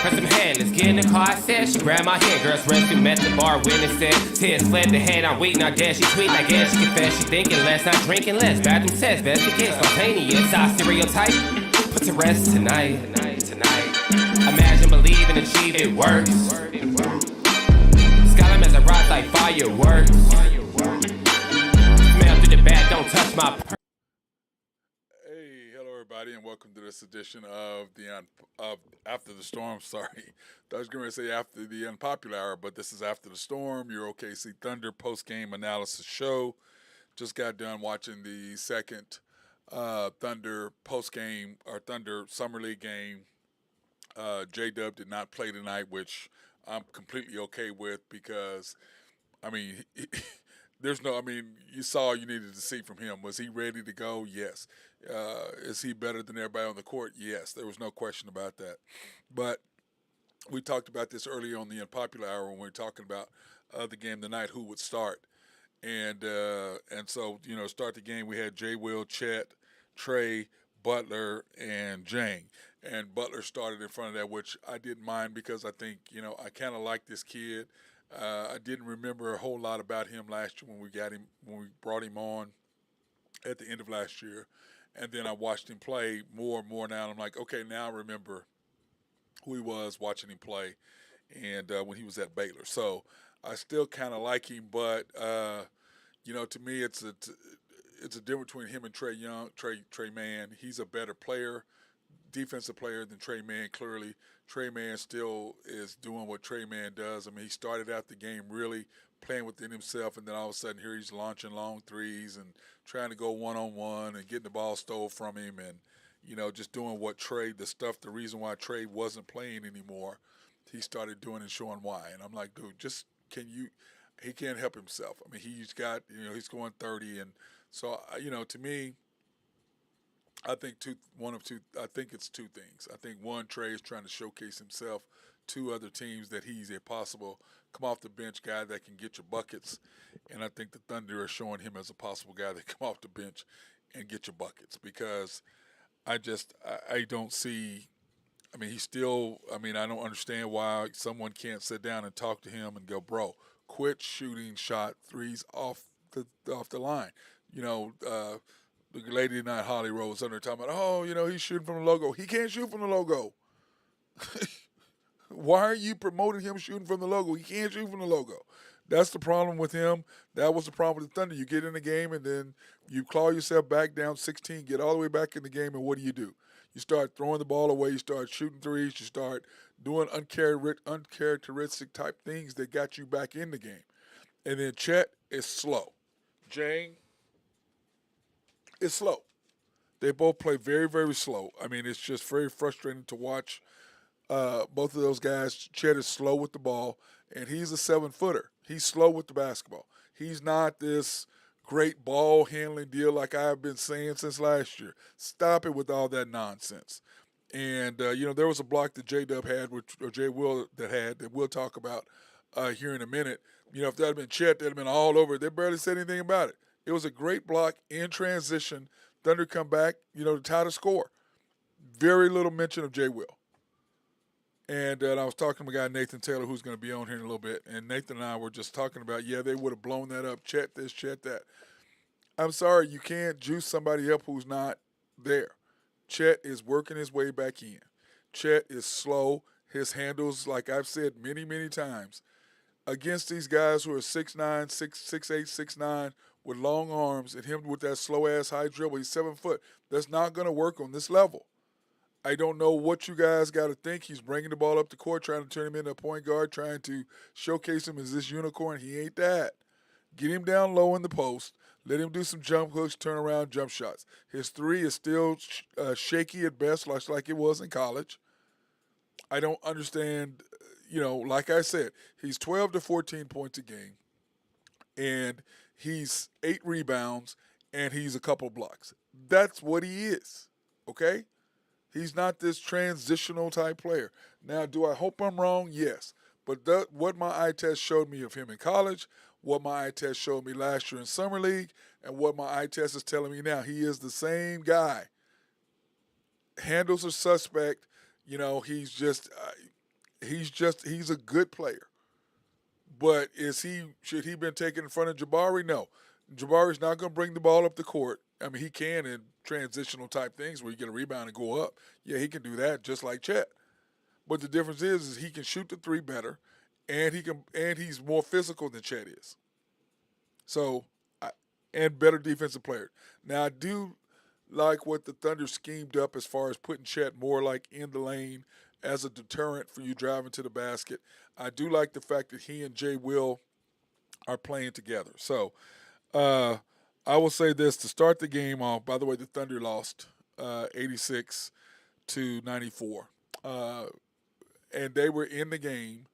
Press some hand, let's get in the car, I said. She grabbed my hand, girls rescue, met the bar, witness said. Tears fled the hand, I'm waiting, I dare. She tweet, I guess she confess. She thinking less, not drinking less. Bathroom sex, best it gets, spontaneous. Our stereotype, put to rest tonight. Imagine, believe, and achieve, it works. Skyline as I rise like fireworks. Smell through the back, don't touch my Hey, hello everybody, and welcome to this edition of of After the Storm. Sorry, I was going to say after the unpopular hour, but this is After the Storm, your OKC Thunder post-game analysis show. Just got done watching the second Thunder post-game or Thunder Summer League game. J-Dub did not play tonight, which I'm completely okay with because, I mean, you saw you needed to see from him. Was he ready to go? Yes. Is he better than everybody on the court? Yes. There was no question about that. But we talked about this earlier on the unpopular hour when we were talking about the game tonight, who would start. And so, start the game, we had Jay Will, Chet, Trey, Butler, and Jang. And Butler started in front of that, which I didn't mind because I think, I kind of like this kid. I didn't remember a whole lot about him last year when we brought him on at the end of last year. And then I watched him play more and more now. And I'm like, okay, now I remember who he was watching him play and when he was at Baylor. So I still kind of like him, but, to me it's a difference between him and Trey Mann. He's a better player, defensive player than Trey Mann, clearly. Trey Mann still is doing what Trey Mann does. I mean, he started out the game really playing within himself, and then all of a sudden here he's launching long threes and trying to go one-on-one and getting the ball stole from him and, just doing what the reason why Trey wasn't playing anymore, he started doing and showing why. And I'm like, dude, he can't help himself. I mean, he's got, he's going 30. And so, to me, I think it's two things. I think one, Trey is trying to showcase himself to other teams that he's a possible come off the bench guy that can get your buckets, and I think the Thunder are showing him as a possible guy that come off the bench and get your buckets because I don't see. I mean, I don't understand why someone can't sit down and talk to him and go, bro, quit shooting shot threes off the line. The lady tonight, Holly Rose, under talking about, he's shooting from the logo. He can't shoot from the logo. Why are you promoting him shooting from the logo? He can't shoot from the logo. That's the problem with him. That was the problem with the Thunder. You get in the game, and then you claw yourself back down 16, get all the way back in the game, and what do? You start throwing the ball away. You start shooting threes. You start doing uncharacteristic type things that got you back in the game. And then Chet is slow. Jang is slow. They both play very, very slow. I mean, it's just very frustrating to watch both of those guys. Chet is slow with the ball, and he's a 7-footer. He's slow with the basketball. He's not this great ball handling deal like I've been saying since last year. Stop it with all that nonsense. And, there was a block that J-Dub had, or J. Will that we'll talk about here in a minute. If that had been Chet, that had been all over it. They barely said anything about it. It was a great block in transition. Thunder come back, to tie the score. Very little mention of Jay Will. And I was talking to my guy Nathan Taylor, who's going to be on here in a little bit. And Nathan and I were just talking about, they would have blown that up. Chet this, Chet that. I'm sorry, you can't juice somebody up who's not there. Chet is working his way back in. Chet is slow. His handles, like I've said many, many times, against these guys who are 6'9", 6'8", 6'9", with long arms, and him with that slow-ass high dribble, he's 7 foot. That's not going to work on this level. I don't know what you guys got to think. He's bringing the ball up the court, trying to turn him into a point guard, trying to showcase him as this unicorn. He ain't that. Get him down low in the post. Let him do some jump hooks, turn around, jump shots. His three is still shaky at best, like it was in college. I don't understand, like I said, he's 12 to 14 points a game, and he's 8 rebounds, and he's a couple blocks. That's what he is, okay? He's not this transitional type player. Now, do I hope I'm wrong? Yes. But what my eye test showed me of him in college, what my eye test showed me last year in Summer League, and what my eye test is telling me now, he is the same guy. Handles are suspect. He's just He's a good player. But should he been taken in front of Jabari? No. Jabari's not going to bring the ball up the court. I mean, he can in transitional type things where you get a rebound and go up. Yeah, he can do that just like Chet. But the difference is he can shoot the three better, and he's more physical than Chet is. So, and better defensive player. Now I do like what the Thunder schemed up as far as putting Chet more like in the lane as a deterrent for you driving to the basket. I do like the fact that he and Jay Will are playing together. So uh, I will say this to start the game off. By the way, the Thunder lost 86 to 94, and they were in the game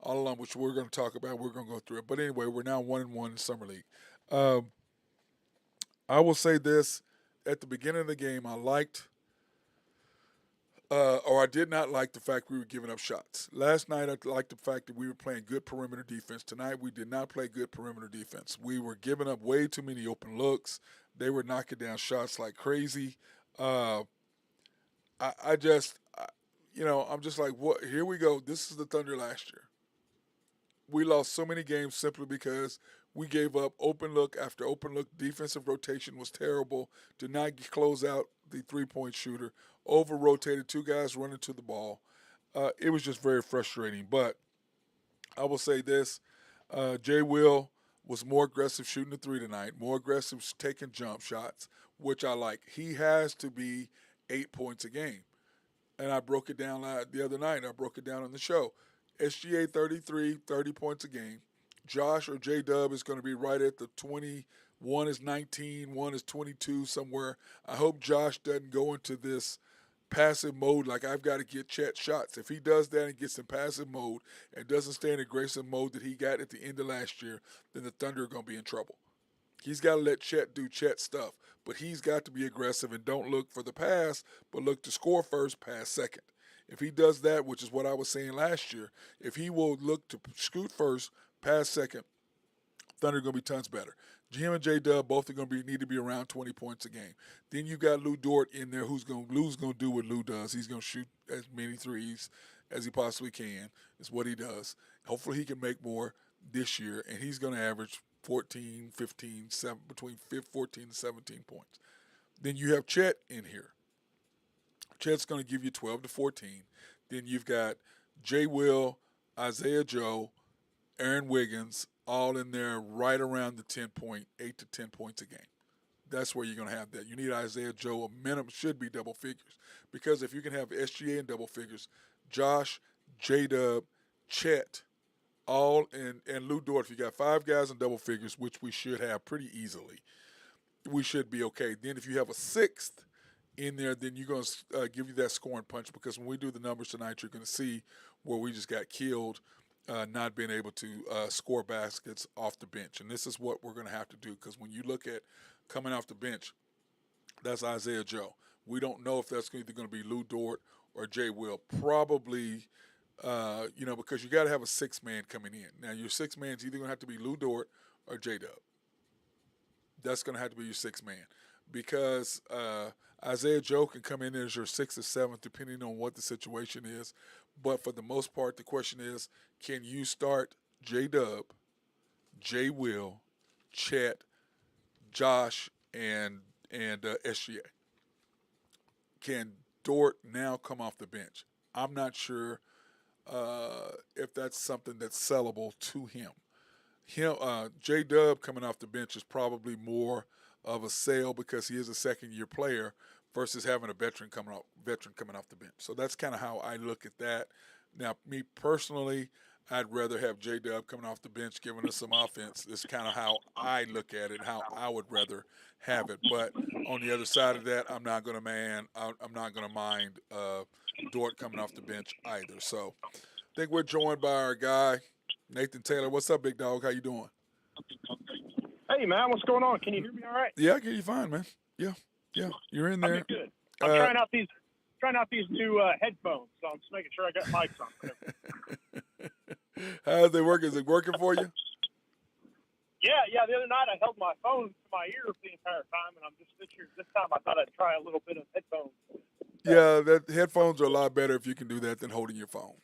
all along, which we're going to talk about. We're going to go through it. But anyway, we're now 1-1 in Summer League. Um, I will say this at the beginning of the game, I did not like the fact we were giving up shots. Last night, I liked the fact that we were playing good perimeter defense. Tonight, we did not play good perimeter defense. We were giving up way too many open looks. They were knocking down shots like crazy. Uh, I'm just like, what? Here we go. This is the Thunder last year. We lost so many games simply because we gave up open look after open look. Defensive rotation was terrible. Did not close out the three-point shooter. Over-rotated, two guys running to the ball. It was just very frustrating. But I will say this. Jay Will was more aggressive shooting the three tonight, more aggressive taking jump shots, which I like. He has to be 8 points a game. And I broke it down the other night. I broke it down on the show. SGA 33, 30 points a game. Josh or J-Dub is going to be right at the 20. One is 19, one is 22 somewhere. I hope Josh doesn't go into this passive mode like I've got to get Chet shots. If he does that and gets in passive mode and doesn't stay in aggressive mode that he got at the end of last year, then the Thunder are going to be in trouble. He's got to let Chet do Chet stuff, but he's got to be aggressive and don't look for the pass, but look to score first, pass second. If he does that, which is what I was saying last year, if he will look to scoot first, pass second, Thunder are going to be tons better. Jim and J-Dub both are going to need to be around 20 points a game. Then you got Lou Dort in there Lou's going to do what Lou does. He's going to shoot as many threes as he possibly can. It's what he does. Hopefully he can make more this year, and he's going to average 14, 15, between 14 and 17 points. Then you have Chet in here. Chet's going to give you 12 to 14. Then you've got Jay Will, Isaiah Joe, Aaron Wiggins, all in there right around the 8 to 10 points a game. That's where you're going to have that. You need Isaiah Joe, a minimum should be double figures. Because if you can have SGA in double figures, Josh, J-Dub, Chet, all and Lou Dort, if you got 5 guys in double figures, which we should have pretty easily, we should be okay. Then if you have a 6th in there, then you're going to give you that scoring punch, because when we do the numbers tonight, you're going to see where we just got killed not being able to score baskets off the bench. And this is what we're going to have to do, because when you look at coming off the bench, that's Isaiah Joe. We don't know if that's either going to be Lou Dort or Jay Will. Probably, because you got to have a 6-man coming in. Now, your 6-man is either going to have to be Lou Dort or J-Dub. That's going to have to be your 6-man, because Isaiah Joe can come in as your 6th or 7th, depending on what the situation is. But for the most part, the question is, can you start J-Dub, Jay Will, Chet, Josh, and SGA? Can Dort now come off the bench? I'm not sure if that's something that's sellable to him. J-Dub coming off the bench is probably more of a sale, because he is a second-year player versus having a veteran coming off the bench. So that's kind of how I look at that. Now, me personally, I'd rather have J-Dub coming off the bench giving us some offense. It's kind of how I look at it, how I would rather have it. But on the other side of that, I'm not going to mind Dort coming off the bench either. So I think we're joined by our guy, Nathan Taylor. What's up, big dog? How you doing? Hey, man, what's going on? Can you hear me all right? Yeah, I can hear you fine, man. Yeah, you're in there. I'm good. I'm trying out these new headphones, so I'm just making sure I got mics on. How's it working? Is it working for you? Yeah. The other night I held my phone to my ear the entire time, and I'm just this time I thought I'd try a little bit of headphones. Yeah, that headphones are a lot better if you can do that than holding your phone.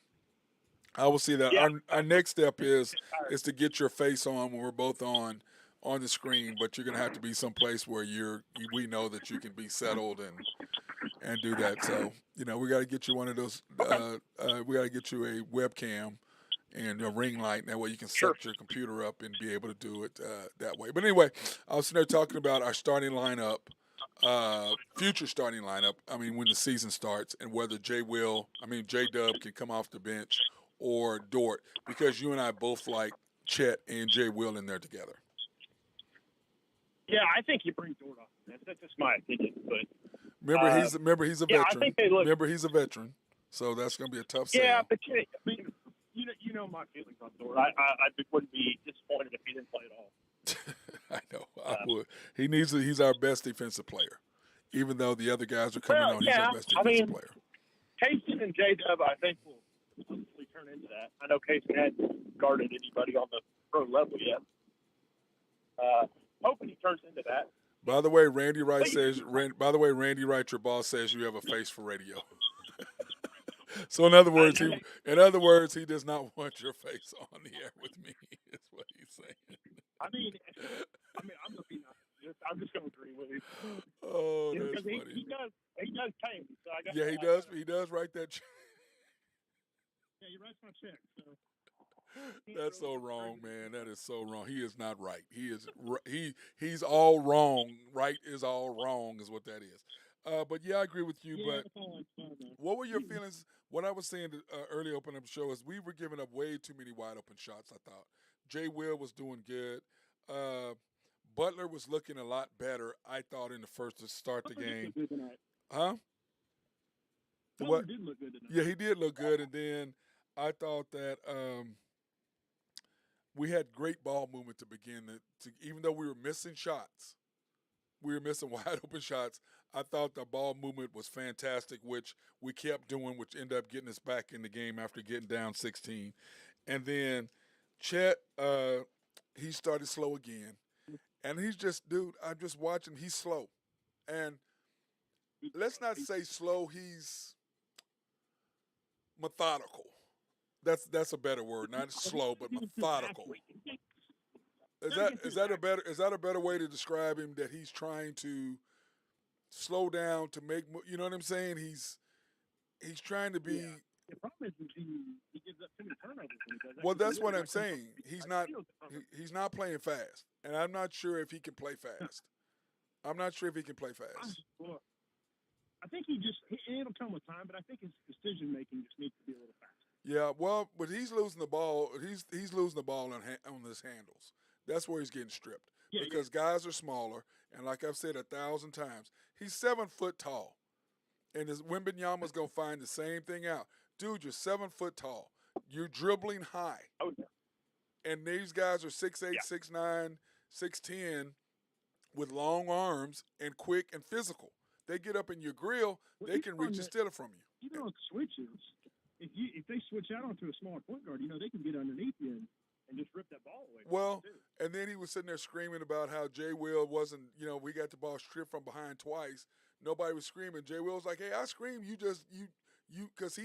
I will see that. Yeah. Our next step is to get your face on when we're both on the screen, but you're gonna have to be someplace where we know that you can be settled and do that. So we got to get you one of those. We got to get you a webcam and a ring light, and that way you can Sure. set your computer up and be able to do it that way. But anyway, I was sitting there talking about our starting lineup, future starting lineup. I mean, when the season starts, and whether J Dub can come off the bench or Dort, because you and I both like Chet and J Will in there together. Yeah, I think you bring Dort off. That's just my opinion, but Remember, he's a yeah, veteran. I think they look. Remember, he's a veteran, so that's going to be a tough sell. Yeah, but I mean, you know my feelings on Dort. I wouldn't be disappointed if he didn't play at all. I know. I would. He's our best defensive player, even though the other guys are coming on. He's our best defensive player. Casey and J Dub, I think, will hopefully turn into that. I know Casey hadn't guarded anybody on the pro level yet. Hoping he turns into that. By the way, Randy Wright, your boss says you have a face for radio. So in other words, he does not want your face on the air with me. Is what he's saying. I mean, I'm gonna be nice. I'm just gonna agree with him. Oh, that's funny. He does pay me, so I guess. Yeah, he does. He does write that check. Yeah, he writes my check. So. That's so wrong, man. That is so wrong. He is not right. He's all wrong. Right is all wrong is what that is. But yeah, I agree with you. Yeah, but what were your feelings? What I was saying early opening up the show is we were giving up way too many wide open shots. I thought Jay Will was doing good. Butler was looking a lot better. I thought in the first to start the game. Huh? Butler did look good tonight. Yeah, he did look good, and then I thought that. We had great ball movement to begin. Even though we were missing shots, we were missing wide open shots. I thought the ball movement was fantastic, which we kept doing, which ended up getting us back in the game after getting down 16. And then Chet, he started slow again. And he's just, dude, I'm just watching. He's slow. And let's not say slow, he's methodical. That's a better word. Not slow, but methodical. Is that a better way to describe him? That he's trying to slow down to make. You know what I'm saying? He's trying to be. Yeah. The problem is he gives up too many turnovers. Well, that's what I'm saying. He's not playing fast, and I'm not sure if he can play fast. I think it'll come with time, but I think his decision making just needs to be a little faster. Yeah, well, but he's losing the ball. He's losing the ball on his handles. That's where he's getting stripped because guys are smaller, and like I've said 1,000 times, he's 7 foot tall, and his Wembanyama's gonna find the same thing out. Dude, you're 7 foot tall. You're dribbling high, and these guys are 6'8", 6'9", 6'10", with long arms and quick and physical. They get up in your grill, they can reach and steal it from you. Even on switches. If they switch out onto a smaller point guard, they can get underneath you and just rip that ball away. Well, and then he was sitting there screaming about how Jay Will wasn't, we got the ball stripped from behind twice. Nobody was screaming. Jay Will was like, hey, I scream. You because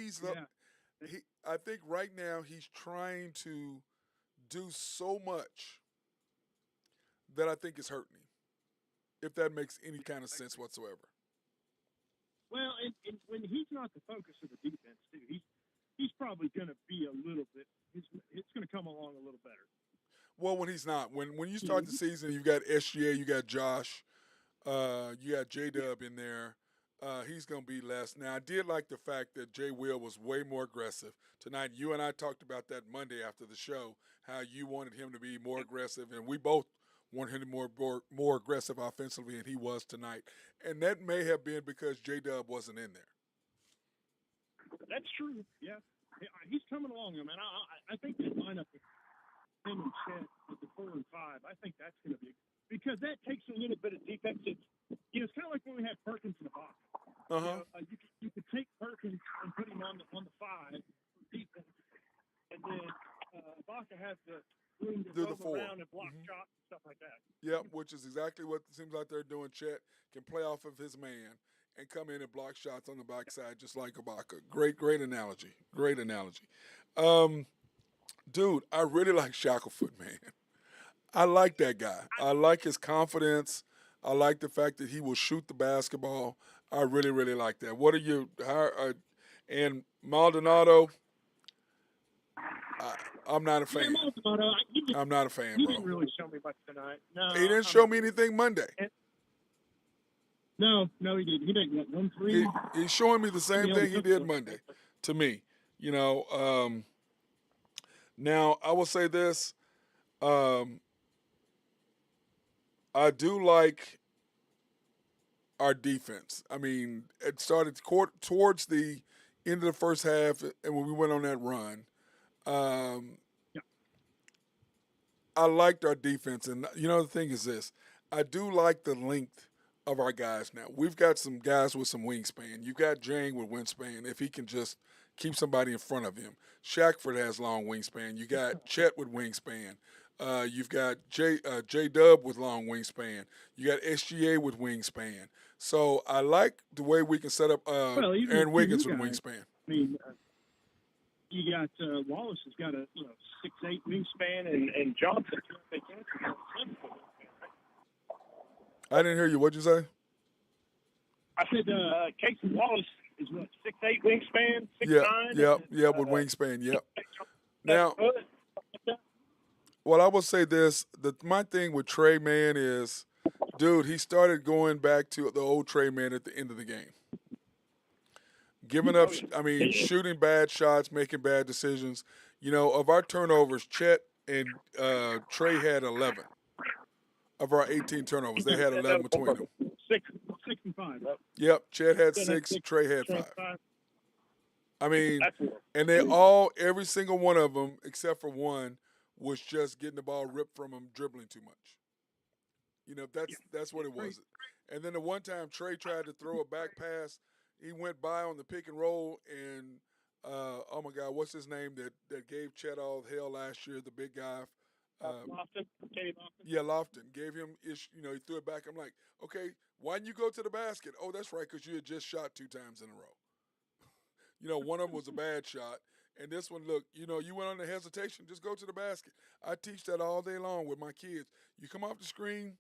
I think right now he's trying to do so much that I think is hurting him, if that makes any kind of sense whatsoever. Well, and when he's not the focus of the defense, too, he's probably going to be a little bit. It's going to come along a little better. Well, when he's not, when you start the season, you got SGA, you got Josh, you got J Dub in there. He's going to be less. Now, I did like the fact that Jay Will was way more aggressive tonight. You and I talked about that Monday after the show, how you wanted him to be more aggressive, and we both wanted him to be more aggressive offensively, and he was tonight. And that may have been because J Dub wasn't in there. That's true. Yeah, he's coming along. I mean, I think that lineup with him and Chet with the 4 and 5, I think that's going to be because that takes a little bit of defense. It's kind of like when we had Perkins in the box. You could take Perkins and put him on the 5 for defense, and then Ibaka has the room to roam around and block shots and stuff like that. Yeah, which is exactly what it seems like they're doing. Chet can play off of his man, and come in and block shots on the backside just like Ibaka. Great analogy. Great analogy. Dude, I really like Shackelford, man. I like that guy. I like his confidence. I like the fact that he will shoot the basketball. I really, really like that. What are you? And Maldonado, I'm not a Yeah, fan. Maldonado, I'm not a fan, he bro. didn't really show me much tonight. No, He didn't show me anything Monday. No, he didn't. He didn't get 1 3. He's showing me the same thing he did Monday to me. You know, now I will say this. I do like our defense. I mean, it started towards the end of the first half, and when we went on that run, I liked our defense. And, you know, the thing is this. I do like the length of our guys now. We've got some guys with some wingspan. You got Jang with wingspan if he can just keep somebody in front of him. Shackford has long wingspan. You got Chet with wingspan. You've got J-Dub with long wingspan. You got SGA with wingspan. So I like the way we can set up Aaron Wiggins with wingspan. I mean, you got Wallace has got a 6'8" wingspan, and Johnson. I didn't hear you. What'd you say? I said Casey Wallace is what 6'8" wingspan, 6'9". Yep, with wingspan. Yep. Now, well, I will say this: my thing with Trey, man, is, dude, he started going back to the old Trey, man, at the end of the game. Giving up, shooting bad shots, making bad decisions. You know, of our turnovers, Chet and Trey had 11. Of our 18 turnovers, they had 11 between them. 6 and 5. Yep, Chet had 6, Trey had 5. I mean, and every single one of them, except for one, was just getting the ball ripped from him, dribbling too much. You know, that's what it was. And then the one time Trey tried to throw a back pass, he went by on the pick and roll, and oh my God, what's his name that gave Chet all hell last year? The big guy. Lofton, Kenny Lofton. Yeah, Lofton gave him he threw it back. I'm like, okay, why didn't you go to the basket? Oh, that's right, because you had just shot 2 times in a row. You know, one of them was a bad shot, and this one, look, you went on the hesitation, just go to the basket. I teach that all day long with my kids. You come off the screen,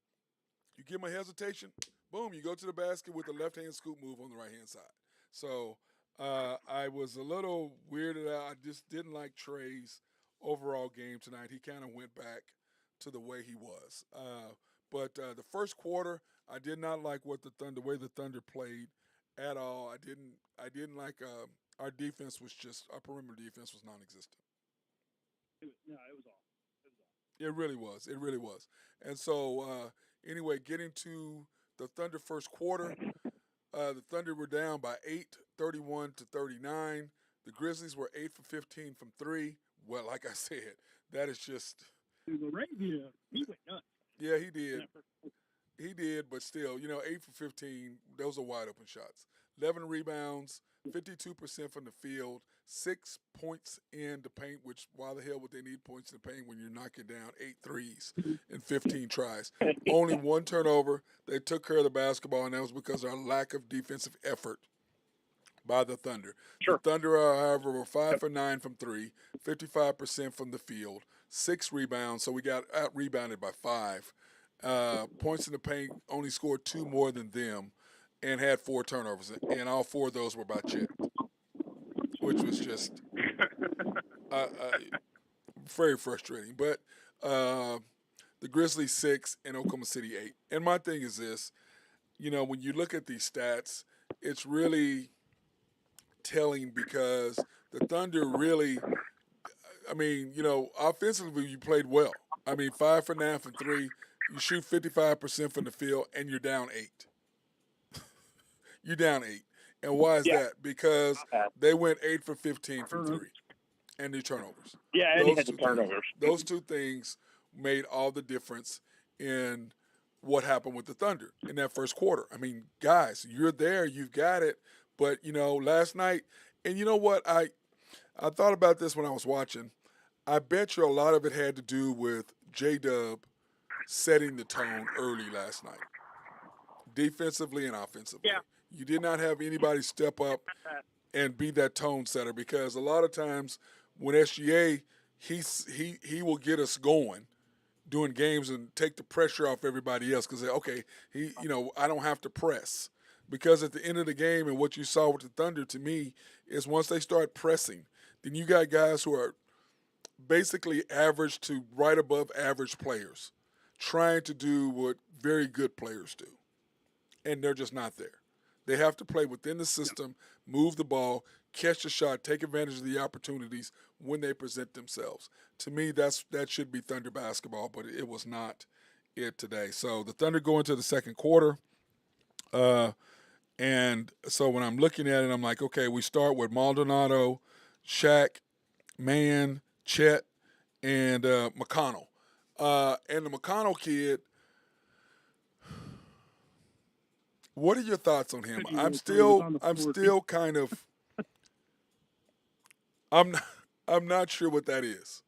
you give them a hesitation, boom, you go to the basket with the left-hand scoop move on the right-hand side. So I was a little weirded out. I just didn't like Trey's overall game tonight. He kind of went back to the way he was. But the first quarter, I did not like the way the Thunder played at all. I didn't like our defense was just, our perimeter defense was non-existent. It was off. It really was. It really was. And so anyway, getting to the Thunder first quarter, the Thunder were down by 8, 31-39. The Grizzlies were 8 for 15 from 3. Well, like I said, that is just. Arabia, he went nuts. Yeah, he did. He did, but still, 8 for 15, those are wide open shots. 11 rebounds, 52% from the field, 6 points in the paint, which why the hell would they need points in the paint when you're knocking down 8 threes and 15 tries? Only 1 turnover. They took care of the basketball, and that was because of our lack of defensive effort by the Thunder. Sure. The Thunder, however, were 5 for 9 from 3, 55% from the field, 6 rebounds, so we got out-rebounded by 5. Points in the paint, only scored 2 more than them, and had 4 turnovers, and all 4 of those were by Chet, which was just very frustrating. But the Grizzlies 6 and Oklahoma City 8. And my thing is this, when you look at these stats, it's really telling because the Thunder really, offensively you played well. 5 for 9 from 3. You shoot 55% from the field, and you're down 8. You're down 8. And why is that? Because they went 8 for 15 from 3. And the turnovers. Yeah, and he had the turnovers. Those 2 things made all the difference in what happened with the Thunder in that first quarter. Guys, you're there. You've got it. But, last night, and you know what? I thought about this when I was watching. I bet you a lot of it had to do with J-Dub setting the tone early last night, defensively and offensively. Yeah. You did not have anybody step up and be that tone setter, because a lot of times when SGA, he will get us going during games and take the pressure off everybody else, because okay, I don't have to press, because at the end of the game, and what you saw with the Thunder to me is once they start pressing, then you got guys who are basically average to right above average players trying to do what very good players do, and they're just not there. They have to play within the system, move the ball, catch the shot, take advantage of the opportunities when they present themselves. To me, that should be Thunder basketball, but it was not it today. So the Thunder go into the second quarter, and so when I'm looking at it, I'm like, okay, we start with Maldonado, Shaq, Mann, Chet, and McConnell. And the McConnell kid, what are your thoughts on him? I'm still kind of, I'm not sure what that is.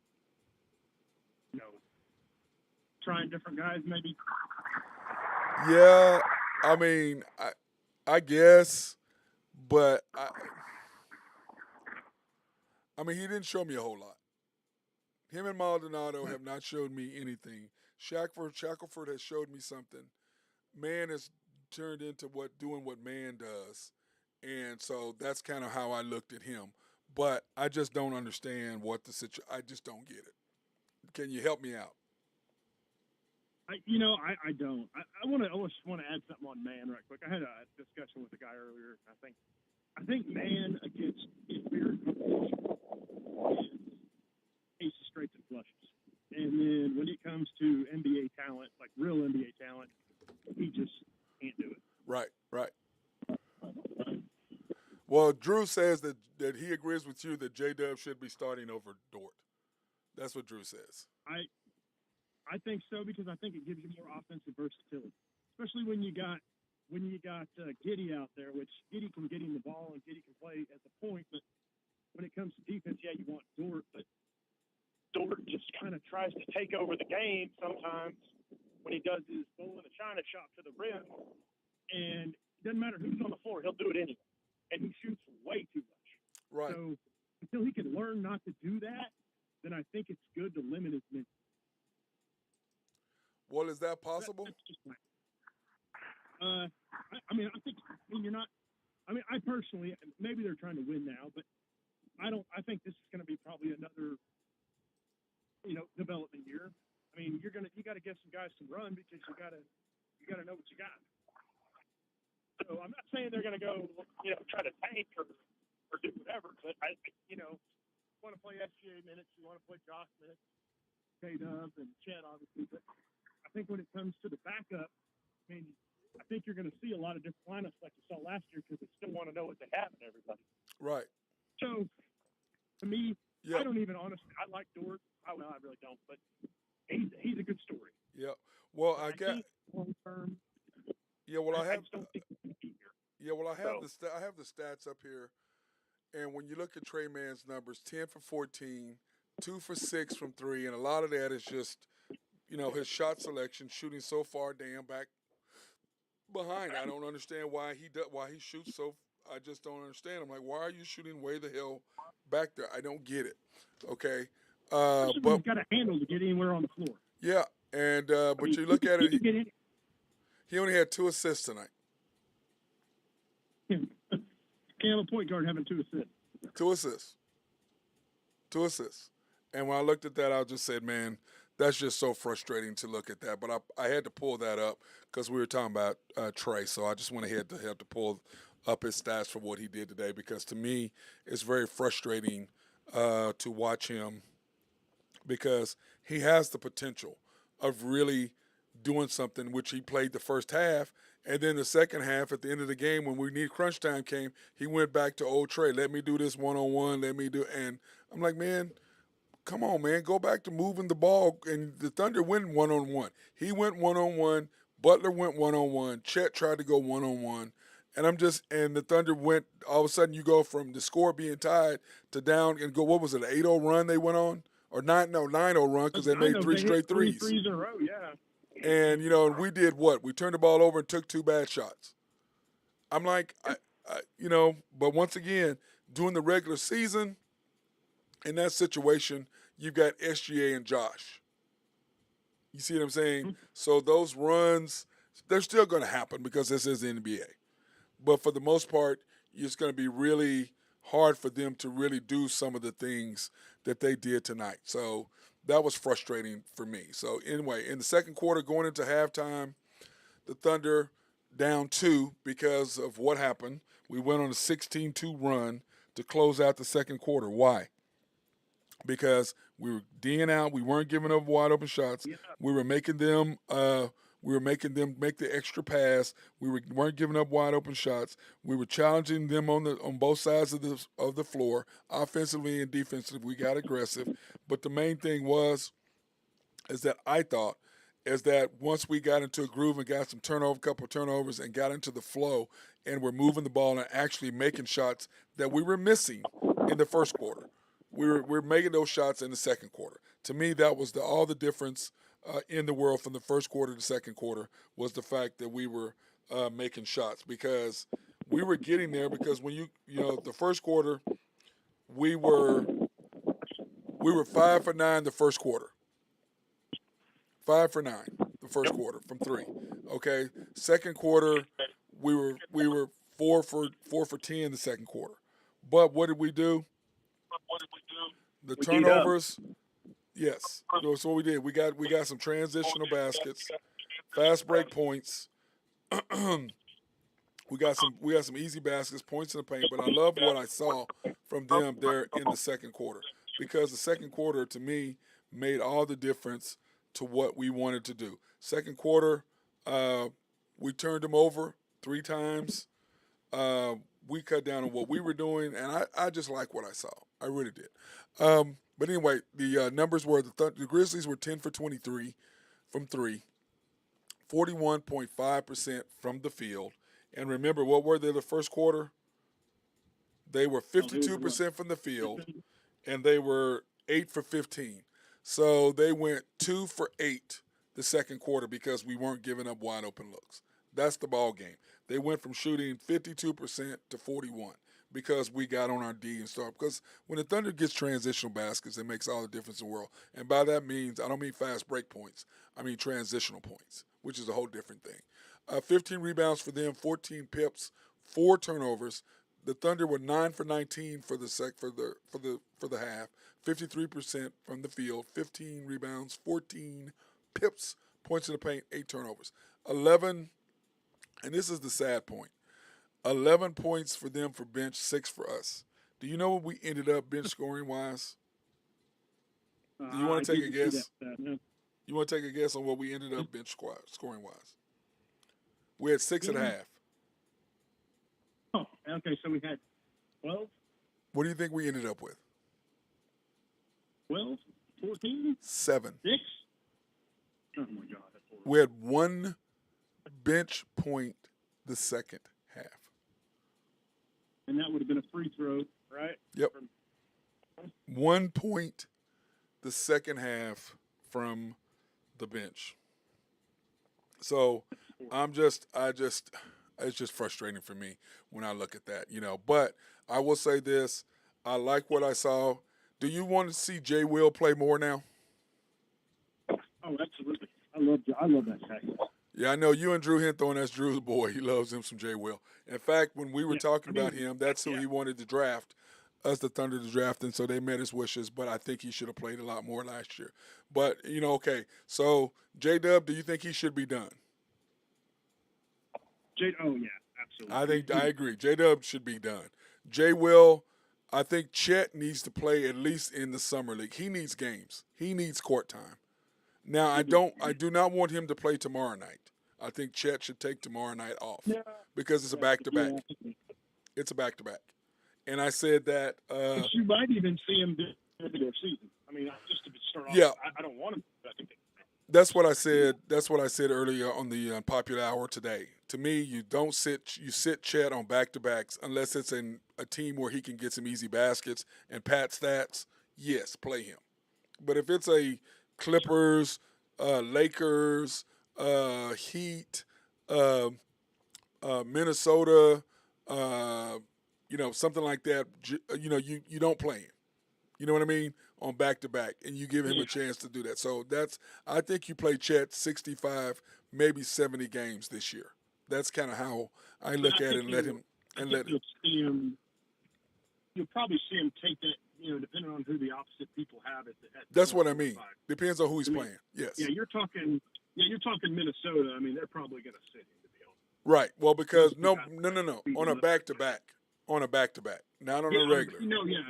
Trying different guys, maybe. Yeah, I mean, I guess, but I mean, he didn't show me a whole lot. Him and Maldonado have not showed me anything. Shackelford has showed me something. Man has turned into doing what man does, and so that's kind of how I looked at him. But I just don't understand what the situation. I just don't get it. Can you help me out? I don't. I just want to add something on Man right quick. I had a discussion with a guy earlier. I think Man against inferior competition is aces, straights, and flushes. And then when it comes to NBA talent, like real NBA talent, he just can't do it. Right. Well, Drew says that he agrees with you that J-Dub should be starting over Dort. That's what Drew says. I think so, because I think it gives you more offensive versatility, especially when you got Giddey out there, which Giddey can get him the ball and Giddey can play at the point. But when it comes to defense, yeah, you want Dort, but Dort just kind of tries to take over the game sometimes when he does his bull in the China shot to the rim, and it doesn't matter who's on the floor, he'll do it anyway, and he shoots way too much. Right. So until he can learn not to do that, then I think it's good to limit his minutes. Well, is that possible? That's just my, I think you're not. I mean, I personally, maybe they're trying to win now, but I don't. I think this is going to be probably another, development year. I mean, you got to give some guys some run, because you got to know what you got. So I'm not saying they're going to go, try to tank or do whatever. But I think, you want to play SGA minutes, you want to play Josh minutes, K-Dub and Chet, obviously. But I think when it comes to the backup, I think you're going to see a lot of different lineups like you saw last year, because they still want to know what they have in everybody. Right. So, to me, yep. I don't even honestly. I like Dort. I really don't, but he's a good story. Yeah. Well, I got long term. Yeah. Well, I have. just don't think he can be here. Yeah. Well, I have the stats up here, and when you look at Trey Mann's numbers, 10 for 14, 2 for 6 from 3, and a lot of that is just, his shot selection, shooting so far damn back behind. I don't understand why he shoots so. I just don't understand. I'm like, why are you shooting way the hell back there? I don't get it. Okay, but he's got a handle to get anywhere on the floor. Yeah, and but you look at it, he only had 2 assists tonight. Can't have a point guard having 2 assists. 2 assists. And when I looked at that, I just said, man, that's just so frustrating to look at that. But I had to pull that up because we were talking about Trey. So I just went ahead to have to pull up his stats for what he did today, because to me, it's very frustrating to watch him, because he has the potential of really doing something, which he played the first half. And then the second half, at the end of the game, when we need crunch time came, he went back to old Trey. Let me do this one-on-one. And I'm like, man, come on, man. Go back to moving the ball. And the Thunder went one-on-one. He went one-on-one. Butler went one-on-one. Chet tried to go one-on-one. And and the Thunder went, all of a sudden you go from the score being tied to down and go, what was it, an 8-0 run they went on? Or 9-0 run, because they made 3 straight threes. 3 threes in a row, yeah. And, we did what? We turned the ball over and took 2 bad shots. I'm like, but once again, during the regular season, in that situation, you've got SGA and Josh. You see what I'm saying? So those runs, they're still going to happen because this is the NBA. But for the most part, it's going to be really hard for them to really do some of the things that they did tonight. So that was frustrating for me. So anyway, in the second quarter, going into halftime, the Thunder down 2 because of what happened. We went on a 16-2 run to close out the second quarter. Why? Because we were D'ing out, we weren't giving up wide open shots. We were making them make the extra pass. Weren't giving up wide open shots. We were challenging them on both sides of the floor, offensively and defensively. We got aggressive, but the main thing is that I thought is that once we got into a groove and got some couple of turnovers and got into the flow and we're moving the ball and actually making shots that we were missing in the first quarter. We're making those shots in the second quarter. To me, that was all the difference in the world from the first quarter to the second quarter was the fact that we were making shots because we were getting there because when the first quarter, we were 5 for 9 the first quarter. 5 for 9 the first quarter from 3. Okay, second quarter we were 4 for 10 the second quarter. But what did we do? The turnovers. Yes, that's what we did. We got some transitional baskets, fast break points. we got some easy baskets, points in the paint. But I love what I saw from them there in the second quarter because the second quarter to me made all the difference to what we wanted to do. Second quarter, we turned them over 3 times. We cut down on what we were doing, and I just like what I saw. I really did. But anyway, the numbers were the Grizzlies were 10 for 23 from 3, 41.5% from the field. And remember, what were they the first quarter? They were 52% from the field, and they were 8 for 15. So they went 2 for 8 the second quarter because we weren't giving up wide open looks. That's the ball game. They went from shooting 52% to 41 because we got on our D and start. Because when the Thunder gets transitional baskets, it makes all the difference in the world. And by that means, I don't mean fast break points. I mean transitional points, which is a whole different thing. 15 rebounds for them, 14 pips, 4 turnovers. The Thunder were 9 for 19 for the half, 53% from the field, 15 rebounds, 14 pips, points in the paint, 8 turnovers. 11, and this is the sad point, 11 points for them for bench, 6 for us. Do you know what we ended up bench scoring-wise? Do you want to take a guess? You want to take a guess on what we ended up bench scoring-wise? We had 6.5. Oh, okay, so we had 12? What do you think we ended up with? 12? 14? 7. 6? Oh, my God. That's horrible. We had 1 bench point the second half. And that would have been a free throw, right? Yep. 1 point the second half from the bench. So it's just frustrating for me when I look at that, But I will say this. I like what I saw. Do you want to see Jay Will play more now? Oh, absolutely. I love that tackle. Yeah, I know you and Drew Henthorne, that's Drew's boy. He loves him some Jay Will. In fact, when we were talking about him, that's who he wanted to draft, us the Thunder to draft, and so they met his wishes, but I think he should have played a lot more last year. But, okay, so J-Dub, do you think he should be done? Oh, yeah, absolutely. I agree. J-Dub should be done. Jay Will, I think Chet needs to play at least in the summer league. He needs games. He needs court time. Now, I do not want him to play tomorrow night. I think Chet should take tomorrow night off because it's a back-to-back. It's a back-to-back. And I said that. But you might even see him this regular season. I mean, just to start off, yeah. I don't want him. That's what I said. That's what I said earlier on the Popular Hour today. To me, you sit Chet on back-to-backs unless it's in a team where he can get some easy baskets and pat stats. Yes, play him. But if it's a Clippers, Lakers, Heat, Minnesota, something like that. You don't play him. You know what I mean? On back to back, and you give him a chance to do that. So I think you play Chet 65, maybe 70 games this year. That's kind of how I look at it and let him. You'll see him. You'll probably see him take that. Depending on who the opposite people have at that's what I mean. Depends on who he's playing. Yes. Yeah, you're talking Minnesota. I mean, they're probably going to sit him, to be honest. Right. Well, because no. On a back to back. Not on a regular.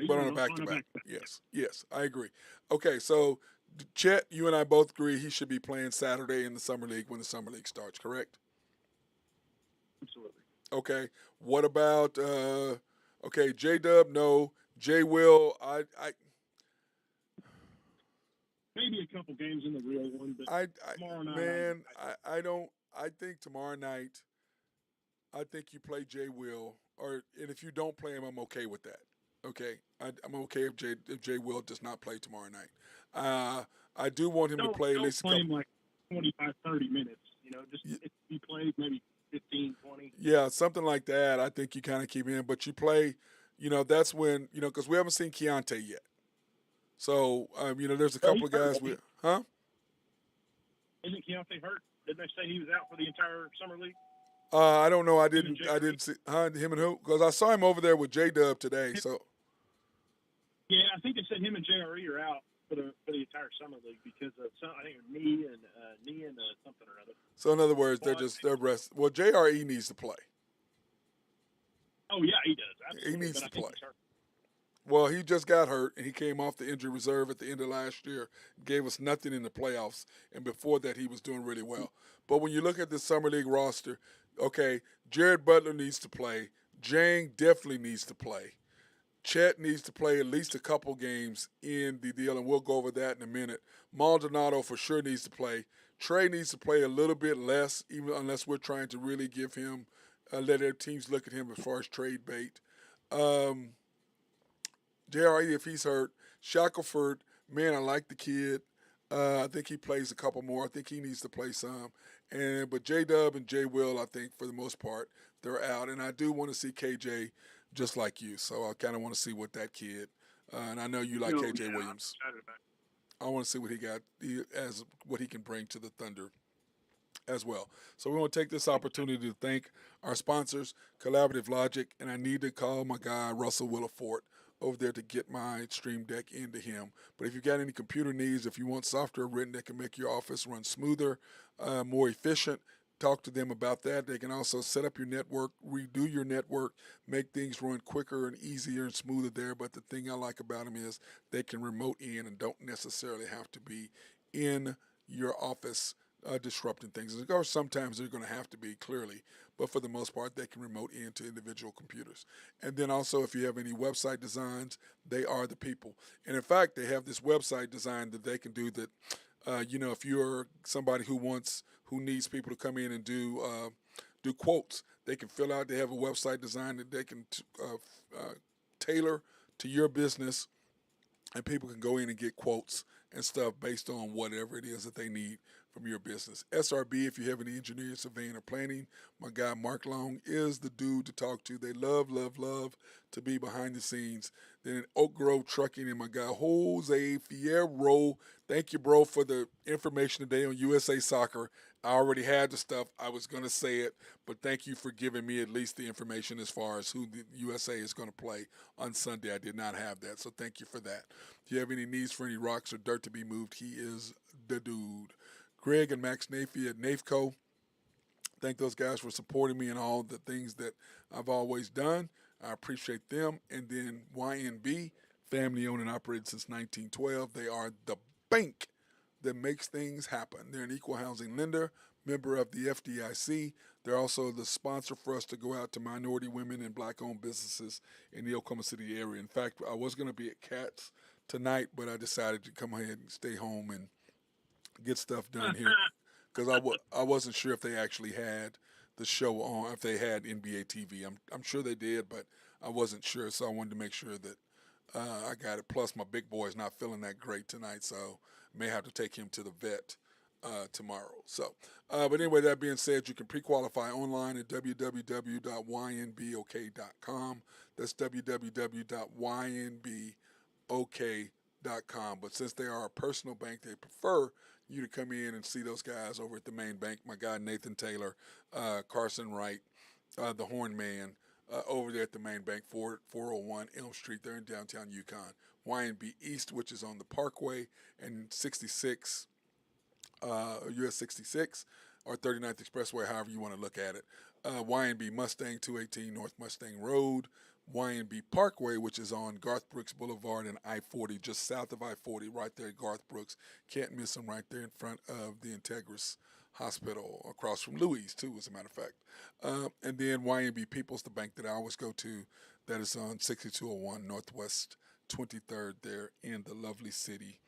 But on a back to back. Yes, I agree. Okay, so Chet, you and I both agree he should be playing Saturday in the summer league when the summer league starts. Correct? Absolutely. Okay. What about J-Dub? No. J-Will, I maybe a couple games in the real one, but tomorrow night. I think tomorrow night, I think you play J-Will, and if you don't play him, I'm okay with that. Okay, I'm okay if J-Will does not play tomorrow night. I do want him to play at least a couple. Him like 25, 30 minutes. If he plays maybe 15, 20. Yeah, something like that. I think you kind of keep him in, but you play. That's when because we haven't seen Keontae yet. So there's a couple of guys with, huh? Isn't Keontae hurt? Didn't they say he was out for the entire summer league? I don't know. I didn't see him and who, because I saw him over there with J-Dub today. So. Yeah, I think they said him and JRE are out for the entire summer league because of I think knee and something or other. So in other words, they're rest. Well, JRE needs to play. Oh yeah, he does. Absolutely. He needs to play. Well, he just got hurt, and he came off the injury reserve at the end of last year, gave us nothing in the playoffs, and before that he was doing really well. But when you look at the Summer League roster, okay, Jared Butler needs to play. Jang definitely needs to play. Chet needs to play at least a couple games in the deal, and we'll go over that in a minute. Maldonado for sure needs to play. Trey needs to play a little bit less, even unless we're trying to really give him let their teams look at him as far as trade bait. JRE, if he's hurt. Shackelford, man, I like the kid. I think he plays a couple more. I think he needs to play some. But J-Dub and J-Will, I think for the most part, they're out. And I do want to see KJ just like you. So I kind of want to see what that kid, and I know you like KJ Williams. I want to see what what he can bring to the Thunder as well. So we want to take this opportunity to thank our sponsors, Collaborative Logic, and I need to call my guy Russell Willifort over there to get my Stream Deck into him. But if you've got any computer needs, if you want software written that can make your office run smoother, more efficient, talk to them about that. They can also set up your network, redo your network, make things run quicker and easier and smoother there. But the thing I like about them is they can remote in and don't necessarily have to be in your office disrupting things. Of course, sometimes they're going to have to be, clearly, but for the most part, they can remote into individual computers. And then also, if you have any website designs, they are the people. And in fact, they have this website design that they can do that, if you're somebody who needs people to come in and do quotes, they can fill out. They have a website design that they can tailor to your business, and people can go in and get quotes and stuff based on whatever it is that they need from your business. SRB, if you have any engineering, surveying, or planning, my guy Mark Long is the dude to talk to. They love to be behind the scenes. Then in Oak Grove Trucking, and my guy Jose Fierro. Thank you, bro, for the information today on USA Soccer. I already had the stuff. I was going to say it, but thank you for giving me at least the information as far as who the USA is going to play on Sunday. I did not have that, so thank you for that. If you have any needs for any rocks or dirt to be moved, he is the dude. Greg and Max Nafee at NAFCO. Thank those guys for supporting me in all the things that I've always done. I appreciate them. And then YNB, family owned and operated since 1912. They are the bank that makes things happen. They're an equal housing lender, member of the FDIC. They're also the sponsor for us to go out to minority women and black-owned businesses in the Oklahoma City area. In fact, I was going to be at Cats tonight, but I decided to come ahead and stay home and get stuff done here because I wasn't sure if they actually had the show on, if they had NBA TV. I'm sure they did, but I wasn't sure, so I wanted to make sure that I got it. Plus, my big boy is not feeling that great tonight, so may have to take him to the vet tomorrow. So, but anyway, that being said, you can pre-qualify online at www.ynbok.com. That's www.ynbok.com. But since they are a personal bank, they prefer you to come in and see those guys over at the main bank. My guy Nathan Taylor, Carson Wright, the Horn Man, over there at the main bank, 401 Elm Street. They're in downtown Yukon. YNB East, which is on the Parkway, and 66, US 66, or 39th Expressway, however you want to look at it. YNB Mustang, 218 North Mustang Road. YNB Parkway, which is on Garth Brooks Boulevard and I-40, just south of I-40, right there at Garth Brooks. Can't miss them, right there in front of the Integris Hospital, across from Louis, too, as a matter of fact. And then YNB People's, the bank that I always go to, that is on 6201 Northwest 23rd there in the lovely city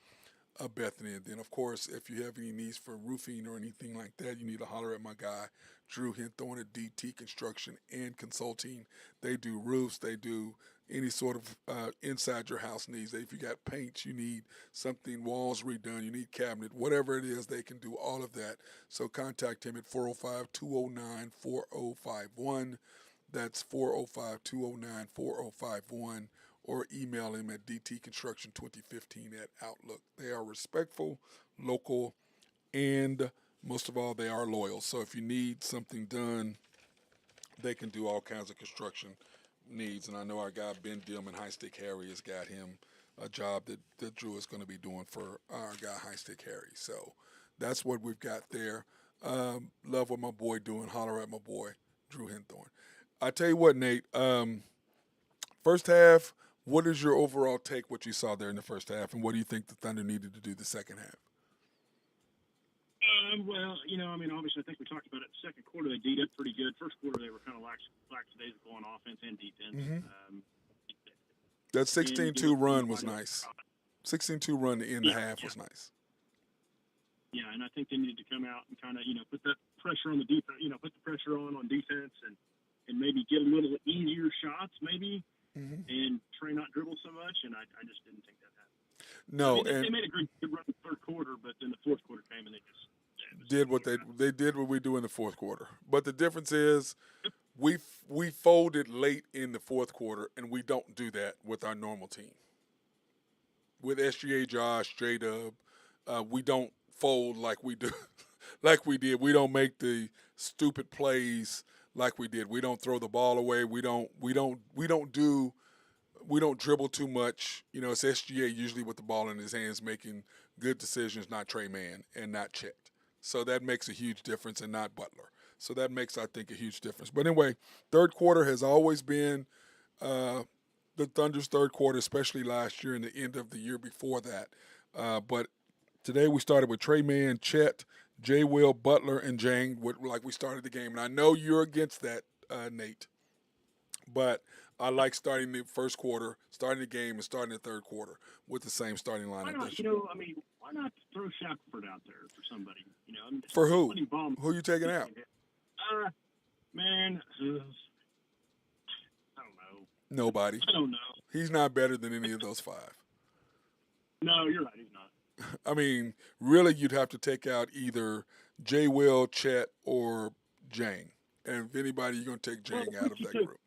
of Bethany. And then, of course, if you have any needs for roofing or anything like that, you need to holler at my guy, Drew Hinthorn at DT Construction and Consulting. They do roofs. They do any sort of inside your house needs. If you got paint, you need something, walls redone, you need cabinet, whatever it is, they can do all of that. So contact him at 405-209-4051. That's 405-209-4051. Or email him at dtconstruction2015@outlook. They are respectful, local, and most of all, they are loyal. So if you need something done, they can do all kinds of construction needs. And I know our guy Ben Dillman, High Stick Harry, has got him a job that Drew is going to be doing for our guy High Stick Harry. So that's what we've got there. Love what my boy doing. Holler at my boy, Drew Hinthorn. I tell you what, Nate, first half, what is your overall take, what you saw there in the first half, and what do you think the Thunder needed to do the second half? Well, obviously, I think we talked about it. Second quarter, they D'd up pretty good. First quarter, they were kind of lackadaisical on offense and defense. Mm-hmm. That 16-2 run was nice. 16-2 run to end the half was nice. Yeah, and I think they needed to come out and kind of, put that pressure on the defense, put the pressure on defense and maybe get a little easier shots, maybe. Mm-hmm. And Trey not dribble so much, and I just didn't think that happened. No, they made a good run in the third quarter, but then the fourth quarter came and they just did what they did what we do in the fourth quarter. But the difference is we folded late in the fourth quarter, and we don't do that with our normal team. With SGA, Josh, J-Dub, we don't fold like we do, like we did. We don't make the stupid plays like we did. We don't throw the ball away. We don't dribble too much. It's SGA usually with the ball in his hands making good decisions, not Trey Mann and not Chet. So that makes a huge difference, and not Butler. So that makes, I think, a huge difference. But anyway, third quarter has always been the Thunder's third quarter, especially last year and the end of the year before that. But today we started with Trey Mann, Chet, J. Will, Butler, and Jang, like we started the game. And I know you're against that, Nate. But I like starting the first quarter, starting the game, and starting the third quarter with the same starting lineup. Why not, why not throw Shackelford out there for somebody? For who? Who are you taking out? Man, I don't know. Nobody. I don't know. He's not better than any of those five. No, you're right. He's not. I mean, really, you'd have to take out either J. Will, Chet, or Jang. And if anybody, you're going to take Jang out of that group.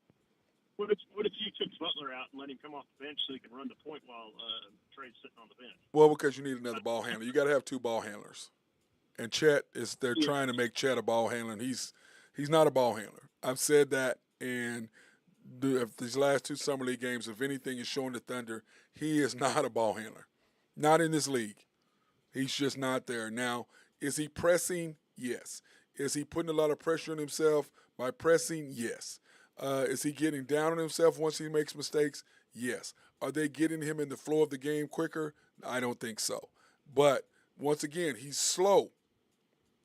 What if you took Butler out and let him come off the bench so he can run the point while Trey's sitting on the bench? Well, because you need another ball handler. You got to have two ball handlers. And Chet they're trying to make Chet a ball handler, and he's not a ball handler. I've said that, and these last two Summer League games, if anything is showing the Thunder, he is not a ball handler. Not in this league. He's just not there. Now, is he pressing? Yes. Is he putting a lot of pressure on himself by pressing? Yes. Is he getting down on himself once he makes mistakes? Yes. Are they getting him in the flow of the game quicker? I don't think so. But once again, he's slow.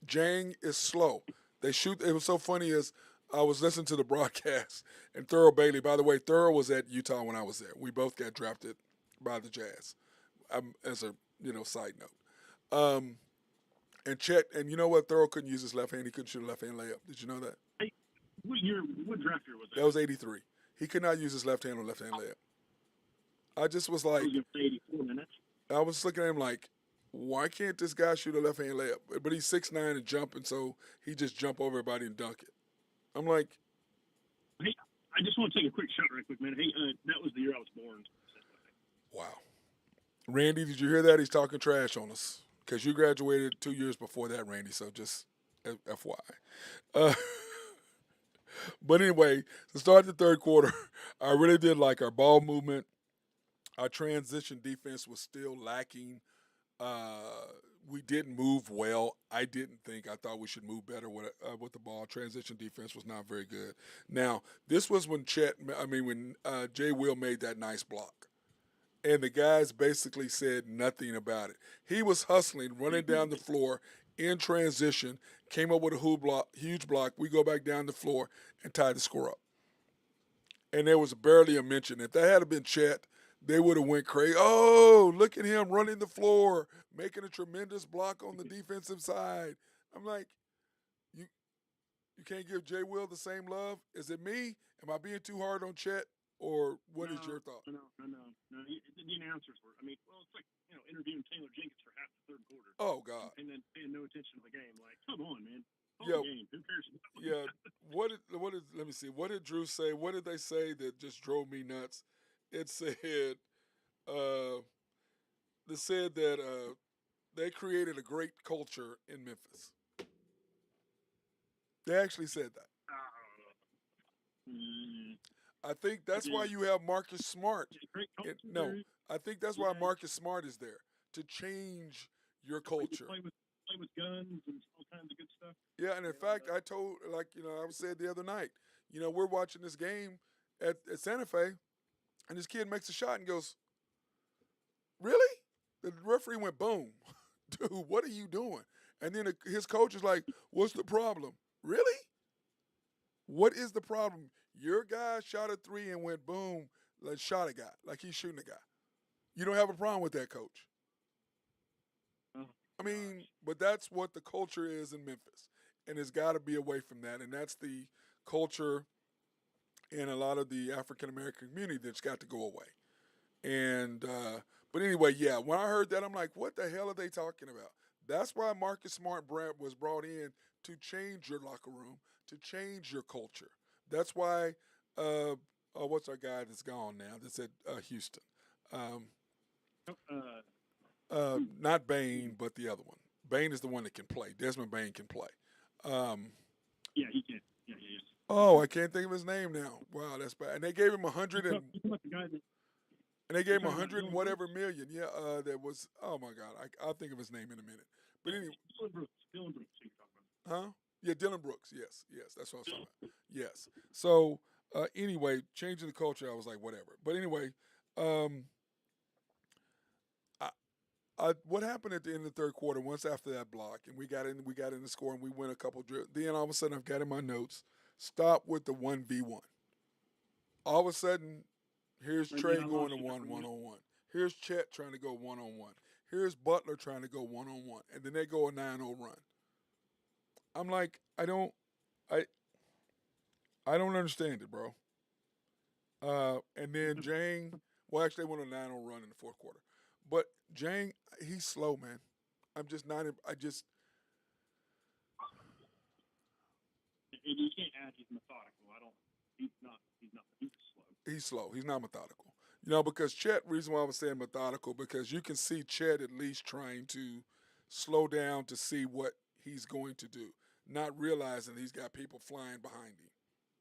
Jang is slow. It was so funny as I was listening to the broadcast, and Thurl Bailey, by the way, Thurl was at Utah when I was there. We both got drafted by the Jazz, as a side note. And Chet, and you know what? Thurl couldn't use his left hand. He couldn't shoot a left-hand layup. Did you know that? Hey, what draft year was that? That was 83. He could not use his left hand on left-hand layup. I just was like, 84 minutes. I was looking at him like, why can't this guy shoot a left hand layup? But he's 6'9" and jumping, so he just jump over everybody and dunk it. I'm like, Hey, I just want to take a quick shot right quick, man. Hey, that was the year I was born. wow. Randy, did you hear that? He's talking trash on us because you graduated 2 years before that, Randy. So just FYI. Uh, but anyway, to start the third quarter, I really did like our ball movement. Our transition defense was still lacking. We didn't move well. I didn't think. I thought we should move better with the ball. Transition defense was not very good. Now, this was when Jay Will made that nice block. And the guys basically said nothing about it. He was hustling, running down the floor in transition, came up with a huge block. We go back down the floor and tied the score up. And there was barely a mention. If that had been Chet, they would have went crazy. Oh, look at him running the floor, making a tremendous block on the defensive side. I'm like, you can't give Jay Will the same love? Is it me? Am I being too hard on Chet? Or what is your thought? No. The announcers were. I mean, well, it's like interviewing Taylor Jenkins for half the third quarter. Oh God! And then paying no attention to the game. Like, come on, man. Game. Who cares? Yeah. What did? Let me see. What did Drew say? What did they say that just drove me nuts? It said, that they created a great culture in Memphis. They actually said that. I think that's why you have Marcus Smart. No, I think that's why Marcus Smart is there, to change your culture. Play with guns and all kinds of good stuff. Yeah, and in fact, I told, I said the other night, we're watching this game at Santa Fe, and this kid makes a shot and goes, really? The referee went, boom. Dude, what are you doing? And then his coach is like, what's the problem? Really? What is the problem? Your guy shot a three and went boom, shot a guy, like he's shooting a guy. You don't have a problem with that, coach. I mean, but that's what the culture is in Memphis. And it's got to be away from that. And that's the culture in a lot of the African-American community that's got to go away. And, but anyway, yeah, when I heard that, I'm like, what the hell are they talking about? That's why Marcus Smart was brought in, to change your locker room, to change your culture. That's why, what's our guy that's gone now? That's at Houston. Not Bain, but the other one. Bain is the one that can play. Desmond Bain can play. Yeah, he can. Yeah. Oh, I can't think of his name now. Wow, that's bad. And they gave him 100 and they gave him 100 and whatever million. Yeah, that was. Oh my God, I'll think of his name in a minute. But anyway, Dylan Brooks. Huh? Yeah, Dylan Brooks. Yes, that's what I was talking about. Yes. So anyway, changing the culture, I was like, whatever. But anyway, what happened at the end of the third quarter? Once after that block, and we got in the score, and we went a couple drills. Then all of a sudden, I've got in my notes, stop with the 1v1. All of a sudden, here's Trey going to one-on-one. Here's Chet trying to go one-on-one. Here's Butler trying to go one-on-one, and then they go a 9-0 run. I'm like, I don't understand it, bro. And then Jang, well, actually, they went on a 9-0 run in the fourth quarter. But Jang, he's slow, man. I'm just not. And you can't add he's methodical. He's slow. He's slow. He's not methodical. Because Chet, reason why I was saying methodical, because you can see Chet at least trying to slow down to see what he's going to do, not realizing he's got people flying behind him.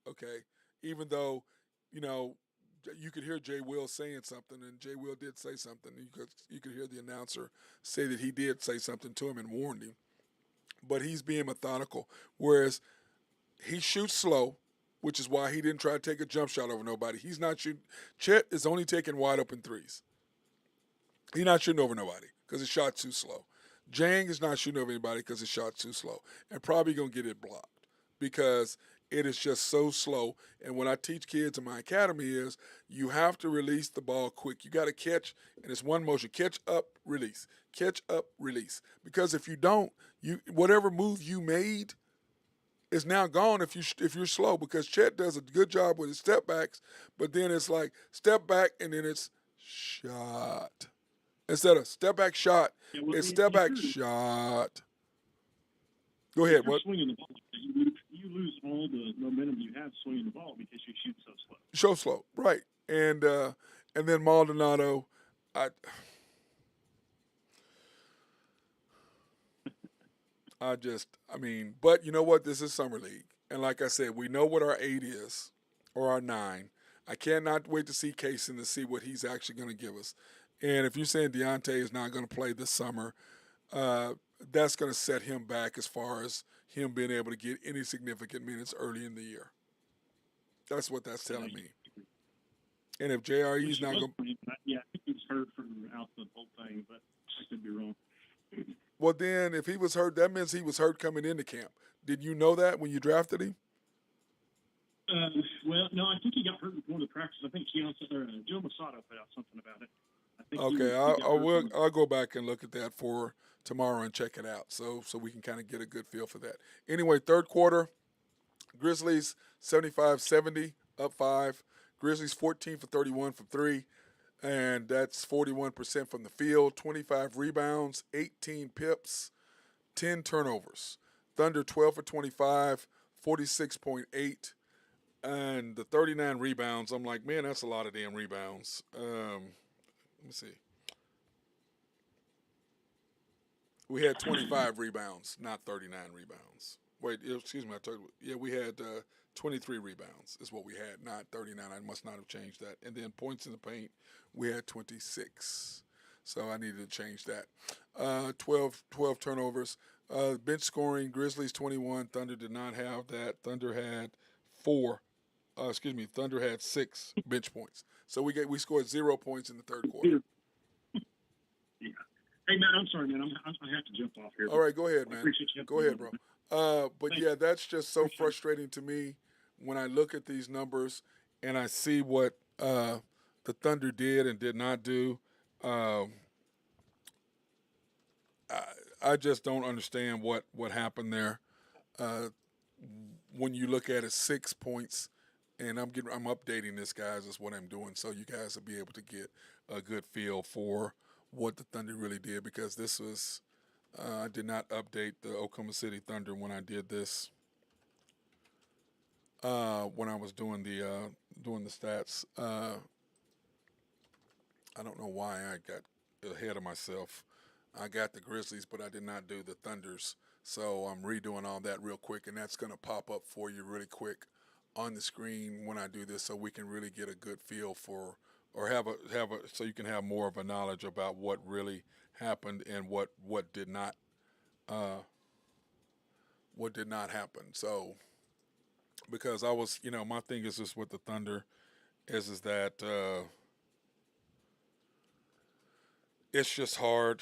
Okay? Even though, you could hear Jay Will saying something, and Jay Will did say something. You could hear the announcer say that he did say something to him and warned him. But he's being methodical, whereas he shoots slow, which is why he didn't try to take a jump shot over nobody. He's not shooting. Chet is only taking wide open threes. He's not shooting over nobody because his shot's too slow. Jang is not shooting over anybody because his shot's too slow, and probably going to get it blocked because it is just so slow. And what I teach kids in my academy is you have to release the ball quick. You got to catch, and it's one motion: catch up, release, catch up, release. Because if you don't, whatever move you made is now gone if you're slow. Because Chet does a good job with his step backs, but then it's like step back and then it's shot. instead of step back shot, Yeah, well, it's step back shot. Go ahead. if you're What? swinging the ball, you lose all the momentum you have swinging the ball because you shoot so slow. Show slow, right? And then Maldonado, I mean, but you know what? This is summer league, and like I said, we know what our 8 is or our 9. I cannot wait to see Kaysen to see what he's actually going to give us. And if you're saying Deontay is not going to play this summer, that's going to set him back as far as him being able to get any significant minutes early in the year. That's what that's telling me. And if JRE's not going, yeah, I think he was hurt throughout the whole thing, but I could be wrong. well, then if he was hurt, that means he was hurt coming into camp. Did you know that when you drafted him? Well, no, I think he got hurt before the practice. I think Joe Masato put out something about it. I think Okay, I'll go back and look at that for tomorrow and check it out, so we can kind of get a good feel for that. Anyway, third quarter, Grizzlies 75-70, up 5. Grizzlies 14 for 31 from 3, and that's 41% from the field. 25 rebounds, 18 pips, 10 turnovers. Thunder 12 for 25, 46.8. And the 39 rebounds, I'm like, man, that's a lot of damn rebounds. Let me see. We had 25 rebounds, not 39 rebounds. Wait, excuse me. We had 23 rebounds is what we had, not 39. I must not have changed that. And then points in the paint, we had 26. So I needed to change that. 12 turnovers. Bench scoring, Grizzlies 21. Thunder did not have that. Thunder had 6 bench points. So we scored 0 points in the third quarter. Yeah. Hey, Matt, I'm sorry, man. I have to jump off here. All right, go ahead, man. Go ahead, bro. But yeah, that's just so frustrating to me when I look at these numbers and I see what the Thunder did and did not do. I just don't understand what happened there. When you look at it, 6 points, and I'm updating this, guys, is what I'm doing, so you guys will be able to get a good feel for what the Thunder really did, because this was I did not update the Oklahoma City Thunder when I did this. When I was doing the stats, I don't know why I got ahead of myself. I got the Grizzlies, but I did not do the Thunders. So I'm redoing all that real quick, and that's going to pop up for you really quick on the screen when I do this, so we can really get a good feel for, or so you can have more of a knowledge about what really happened and what did not happen. So because I was, my thing is just with the Thunder is that it's just hard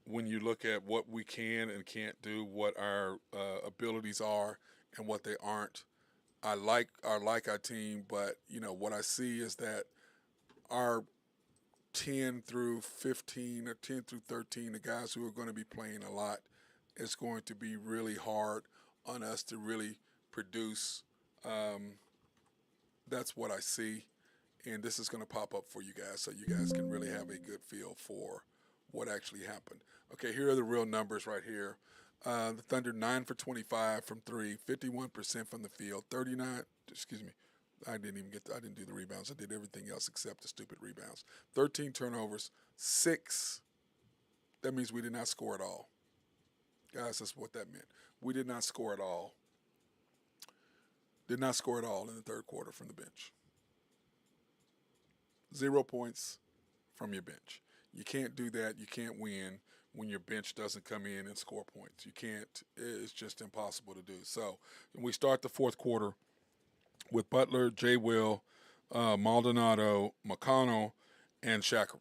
when you look at what we can and can't do, what our abilities are and what they aren't. I like our team, but what I see is that our 10 through 15 or 10 through 13, the guys who are going to be playing a lot, it's going to be really hard on us to really produce. That's what I see, and this is going to pop up for you guys so you guys can really have a good feel for what actually happened. Okay, here are the real numbers right here. The Thunder 9 for 25 from 3, 51% from the field, 39. Excuse me, I didn't do the rebounds. I did everything else except the stupid rebounds. 13 turnovers, 6. That means we did not score at all. Guys, that's what that meant. We did not score at all. Did not score at all in the third quarter from the bench. 0 points from your bench. You can't do that. You can't win when your bench doesn't come in and score points. You can't. It's just impossible to do. So we start the fourth quarter with Butler, Jay Will, Maldonado, McConnell, and Shackelford.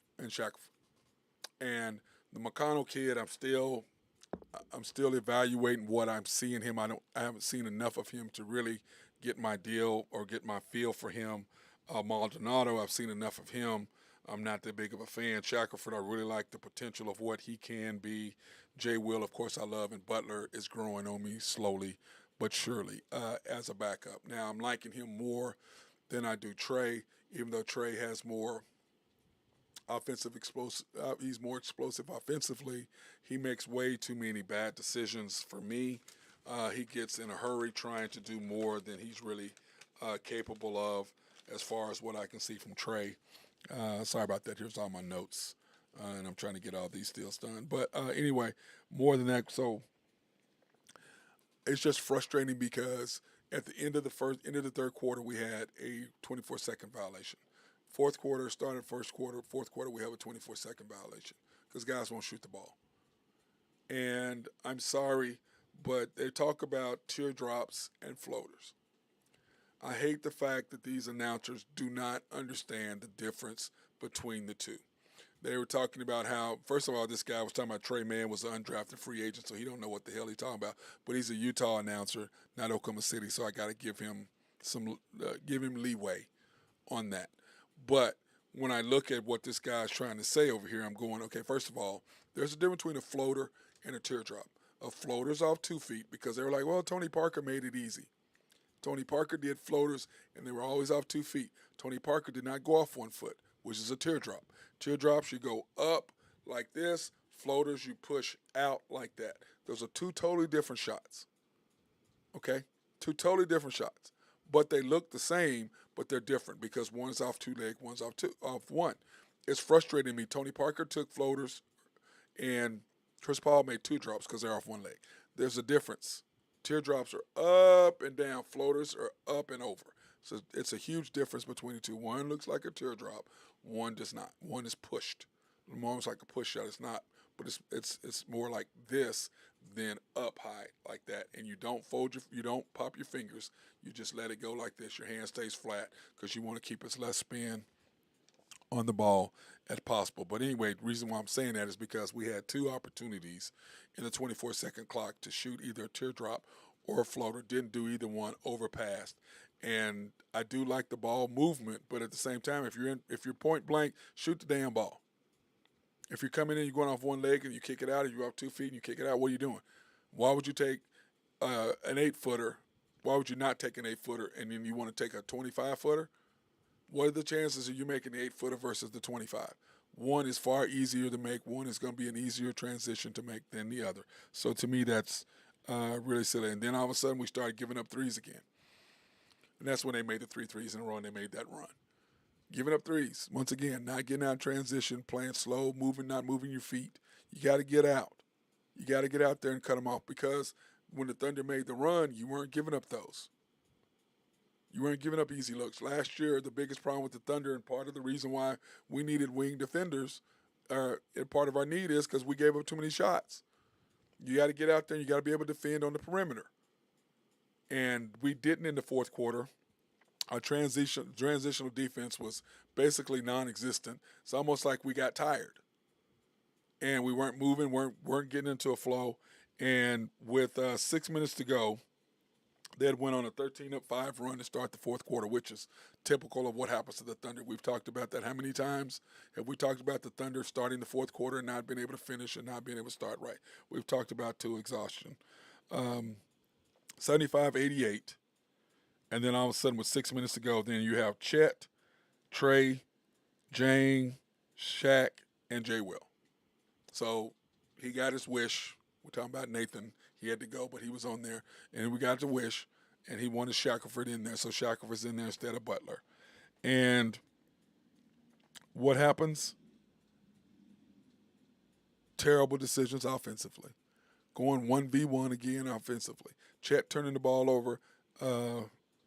And the McConnell kid, I'm still evaluating what I'm seeing him. I haven't seen enough of him to really get my deal or get my feel for him. Maldonado, I've seen enough of him. I'm not that big of a fan. Shackelford, I really like the potential of what he can be. Jay Will, of course, I love, and Butler is growing on me slowly but surely as a backup. Now, I'm liking him more than I do Trey, even though Trey has more offensive explosive. He's more explosive offensively. He makes way too many bad decisions for me. He gets in a hurry trying to do more than he's really capable of, as far as what I can see from Trey. Sorry about that. Here's all my notes, and I'm trying to get all these deals done. But anyway, more than that, so it's just frustrating because at the end of the third quarter, we had a 24-second violation. Fourth quarter, started first quarter, fourth quarter, we have a 24-second violation because guys won't shoot the ball. And I'm sorry, but they talk about teardrops and floaters. I hate the fact that these announcers do not understand the difference between the two. They were talking about how, first of all, this guy was talking about Trey Mann was an undrafted free agent, so he don't know what the hell he's talking about. But he's a Utah announcer, not Oklahoma City, so I got to give him leeway on that. But when I look at what this guy's trying to say over here, I'm going, okay, first of all, there's a difference between a floater and a teardrop. A floater's off 2 feet because they were like, well, Tony Parker made it easy. Tony Parker did floaters, and they were always off 2 feet. Tony Parker did not go off 1 foot, which is a teardrop. Teardrops, you go up like this. Floaters, you push out like that. Those are two totally different shots. Okay? Two totally different shots. But they look the same, but they're different because one's off 2 leg, one's off 1. It's frustrating me. Tony Parker took floaters, and Chris Paul made teardrops because they're off 1 leg. There's a difference. Teardrops are up and down. Floaters are up and over. So it's a huge difference between the two. One looks like a teardrop. One does not. One is pushed. Almost like a push shot. It's not, but it's more like this than up high like that. And you don't you don't pop your fingers. You just let it go like this. Your hand stays flat because you want to keep as less spin on the ball as possible. But anyway, the reason why I'm saying that is because we had 2 opportunities in the 24-second clock to shoot either a teardrop or a floater. Didn't do either one, overpassed. And I do like the ball movement, but at the same time, if you're point blank, shoot the damn ball. If you're coming in, you're going off 1 leg and you kick it out, and you're off 2 feet and you kick it out, what are you doing? Why would you take an 8-footer? Why would you not take an 8-footer and then you want to take a 25-footer? What are the chances of you making the 8-footer versus the 25? One is far easier to make. One is going to be an easier transition to make than the other. So to me, that's really silly. And then all of a sudden, we started giving up threes again. And that's when they made the 3 threes in a row and they made that run. Giving up threes. Once again, not getting out in transition, playing slow, not moving your feet. You got to get out. You got to get out there and cut them off because when the Thunder made the run, you weren't giving up those. You weren't giving up easy looks. Last year, the biggest problem with the Thunder, and part of the reason why we needed wing defenders, and part of our need is because we gave up too many shots. You got to get out there and you got to be able to defend on the perimeter. And we didn't in the fourth quarter. Our transitional defense was basically non-existent. It's almost like we got tired. And we weren't moving, weren't getting into a flow. And with 6 minutes to go, they had went on a 13-5 run to start the fourth quarter, which is typical of what happens to the Thunder. We've talked about that how many times? Have we talked about the Thunder starting the fourth quarter and not being able to finish and not being able to start right? We've talked about to exhaustion. 75-88. And then all of a sudden with 6 minutes to go, then you have Chet, Trey, Jane, Shaq, and Jay Will. So he got his wish. We're talking about Nathan. He had to go, but he was on there. And we got the wish, and he wanted Shackelford in there. So Shackelford's in there instead of Butler. And what happens? Terrible decisions offensively. Going 1v1 again offensively. Chet turning the ball over,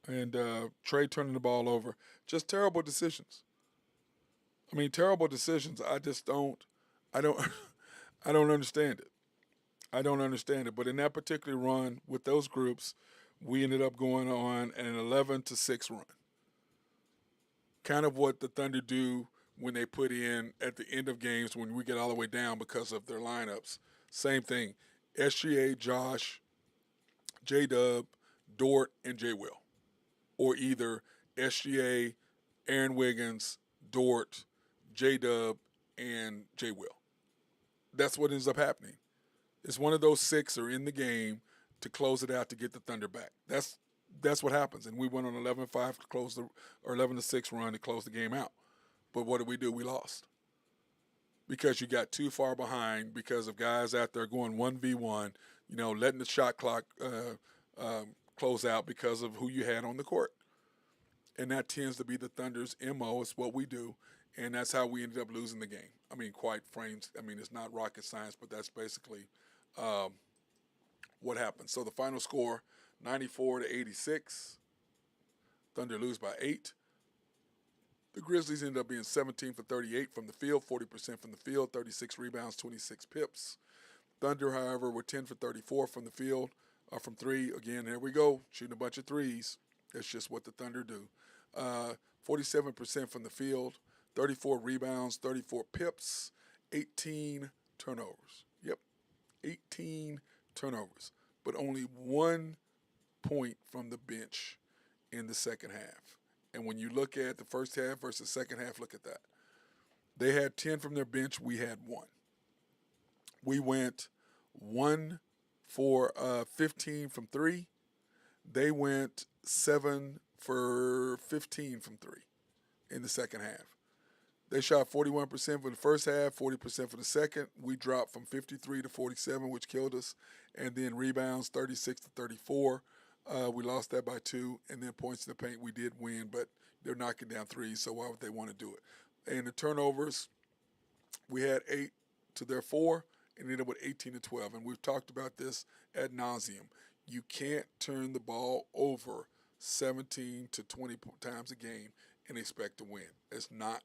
and Trey turning the ball over. Just terrible decisions. I mean, terrible decisions. I don't understand it. I don't understand it. But in that particular run with those groups, we ended up going on an 11-6 run. Kind of what the Thunder do when they put in at the end of games when we get all the way down because of their lineups. Same thing. SGA, Josh, J-Dub, Dort, and J. Will. Or either SGA, Aaron Wiggins, Dort, J-Dub, and J. Will. That's what ends up happening. It's one of those 6 are in the game to close it out to get the Thunder back. That's what happens. And we went on 11-5 to close or 11-6 run to close the game out. But what did we do? We lost. because you got too far behind because of guys out there going 1v1, letting the shot clock close out because of who you had on the court. And that tends to be the Thunder's MO. It's what we do. And that's how we ended up losing the game. I mean, quite framed. I mean, it's not rocket science, but that's basically what happened. So the final score, 94-86. Thunder lose by 8. The Grizzlies ended up being 17 for 38 from the field, 40% from the field, 36 rebounds, 26 pips. Thunder, however, were 10 for 34 from the field, from 3. Again, there we go, shooting a bunch of threes. That's just what the Thunder do. 47% from the field, 34 rebounds, 34 pips, 18 turnovers. Yep, 18 turnovers, but only 1 point from the bench in the second half. And when you look at the first half versus second half, look at that. They had 10 from their bench. We had 1. We went 1 for 15 from 3. They went 7 for 15 from 3 in the second half. They shot 41% for the first half, 40% for the second. We dropped from 53 to 47, which killed us. And then rebounds, 36 to 34. We lost that by 2. And then points in the paint, we did win, but they're knocking down threes, so why would they want to do it? And the turnovers, we had 8 to their 4, and ended up with 18 to 12. And we've talked about this ad nauseum. You can't turn the ball over 17 to 20 times a game and expect to win. It's not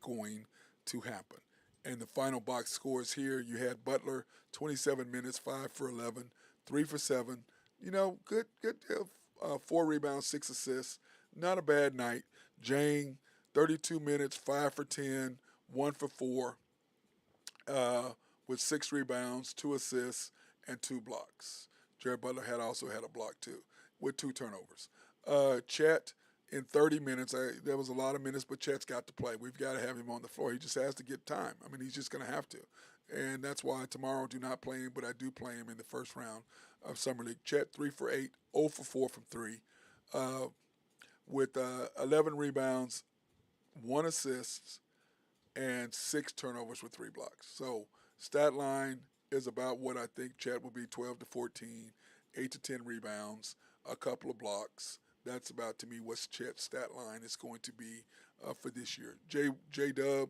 going to happen. And the final box scores here, you had Butler, 27 minutes, 5 for 11, 3 for 7. Good 4 rebounds, 6 assists. Not a bad night. Jang, 32 minutes, 5 for 10, 1 for 4, with 6 rebounds, 2 assists, and 2 blocks. Jared Butler also had a block too, with 2 turnovers. Chet, in 30 minutes, there was a lot of minutes, but Chet's got to play. We've got to have him on the floor. He just has to get time. I mean, he's just going to have to. And that's why tomorrow I do not play him, but I do play him in the first round of Summer League. Chet, 3 for 8, 0 for 4 from 3, with 11 rebounds, 1 assist, and 6 turnovers with 3 blocks. So stat line is about what I think Chet will be, 12 to 14, 8 to 10 rebounds, a couple of blocks. That's about, to me, what Chet's stat line is going to be for this year. J-Dub,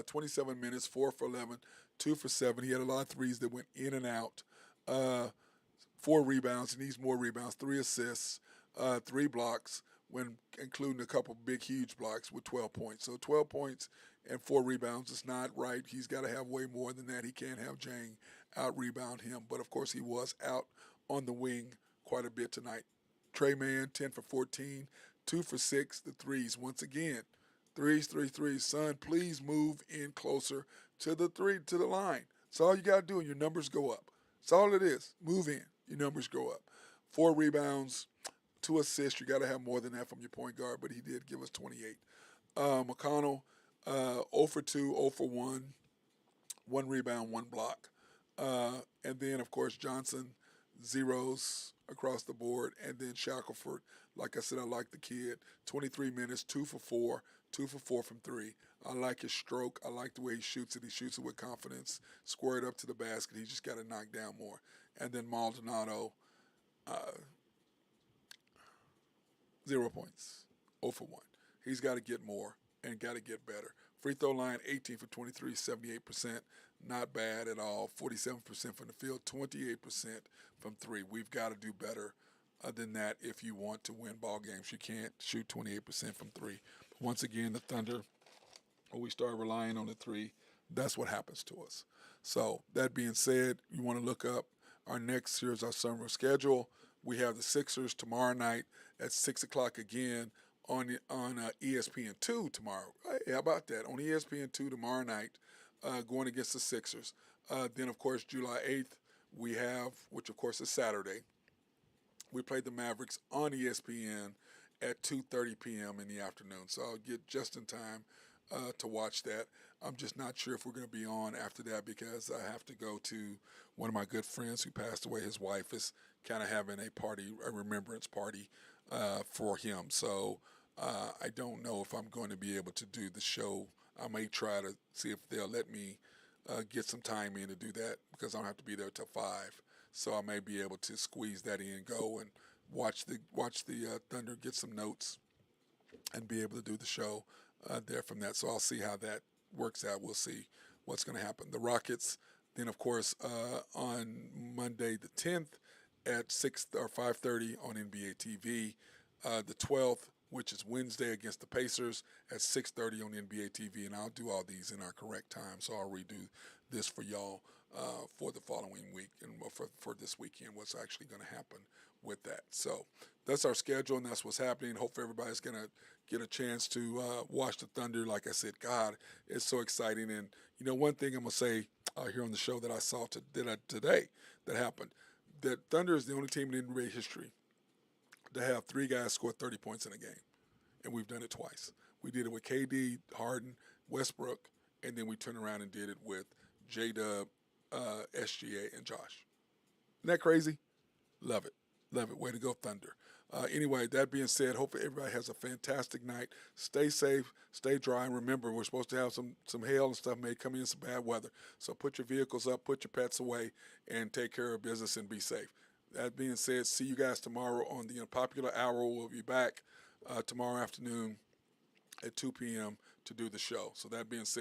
27 minutes, 4 for 11, 2 for 7. He had a lot of threes that went in and out. 4 rebounds. He needs more rebounds. 3 assists, 3 blocks, when including a couple big, huge blocks with 12 points. So 12 points and 4 rebounds is not right. He's got to have way more than that. He can't have Jang out-rebound him. But, of course, he was out on the wing quite a bit tonight. Trey Mann, 10 for 14, 2 for 6, the threes. Once again, threes. Son, please move in closer to the line. That's all you got to do, and your numbers go up. That's all it is. Move in. Your numbers go up. 4 rebounds, 2 assists. You got to have more than that from your point guard, but he did give us 28. McConnell, 0 for 2, 0 for 1, 1 rebound, 1 block. And then, of course, Johnson, zeros across the board. And then Shackelford, like I said, I like the kid. 23 minutes, 2 for 4, 2 for 4 from 3. I like his stroke. I like the way he shoots it. He shoots it with confidence. Squared up to the basket. He just got to knock down more. And then Maldonado, 0 points, 0 for 1. He's got to get more and got to get better. Free throw line, 18 for 23, 78%. Not bad at all. 47% from the field, 28% from 3. We've got to do better than that if you want to win ball games. You can't shoot 28% from 3. But once again, the Thunder, when we start relying on the 3, that's what happens to us. So that being said, you want to look up our next, here's our summer schedule. We have the Sixers tomorrow night at 6 o'clock again on ESPN2 tomorrow. Hey, how about that? On ESPN2 tomorrow night, going against the Sixers. Then, of course, July 8th, we have, which, of course, is Saturday, we play the Mavericks on ESPN at 2:30 p.m. in the afternoon. So I'll get just in time to watch that. I'm just not sure if we're going to be on after that because I have to go to one of my good friends who passed away. His wife is kind of having a remembrance party for him. So I don't know if I'm going to be able to do the show I may try to see if they'll let me get some time in to do that because I don't have to be there till 5. So I may be able to squeeze that in, go and watch the Thunder, get some notes, and be able to do the show there from that. So I'll see how that works out. We'll see what's going to happen. The Rockets, then of course on Monday the 10th at 6 or 5:30 on NBA TV. The 12th, which is Wednesday, against the Pacers at 6:30 on NBA TV, and I'll do all these in our correct time. So I'll redo this for y'all for the following week and for this weekend. What's actually going to happen with that? So that's our schedule, and that's what's happening. Hopefully everybody's going to get a chance to watch the Thunder. Like I said, God, it's so exciting. And one thing I'm gonna say here on the show that I saw today that happened, that Thunder is the only team in NBA history to have 3 guys score 30 points in a game, and we've done it twice. We did it with KD, Harden, Westbrook, and then we turned around and did it with J-Dub, SGA, and Josh. Isn't that crazy? Love it. Love it. Way to go, Thunder. Anyway, that being said, hopefully everybody has a fantastic night. Stay safe, stay dry, and remember, we're supposed to have some hail and stuff may come in, some bad weather. So put your vehicles up, put your pets away, and take care of business and be safe. That being said, see you guys tomorrow on the Unpopular Hour. We'll be back tomorrow afternoon at 2 p.m. to do the show. So that being said,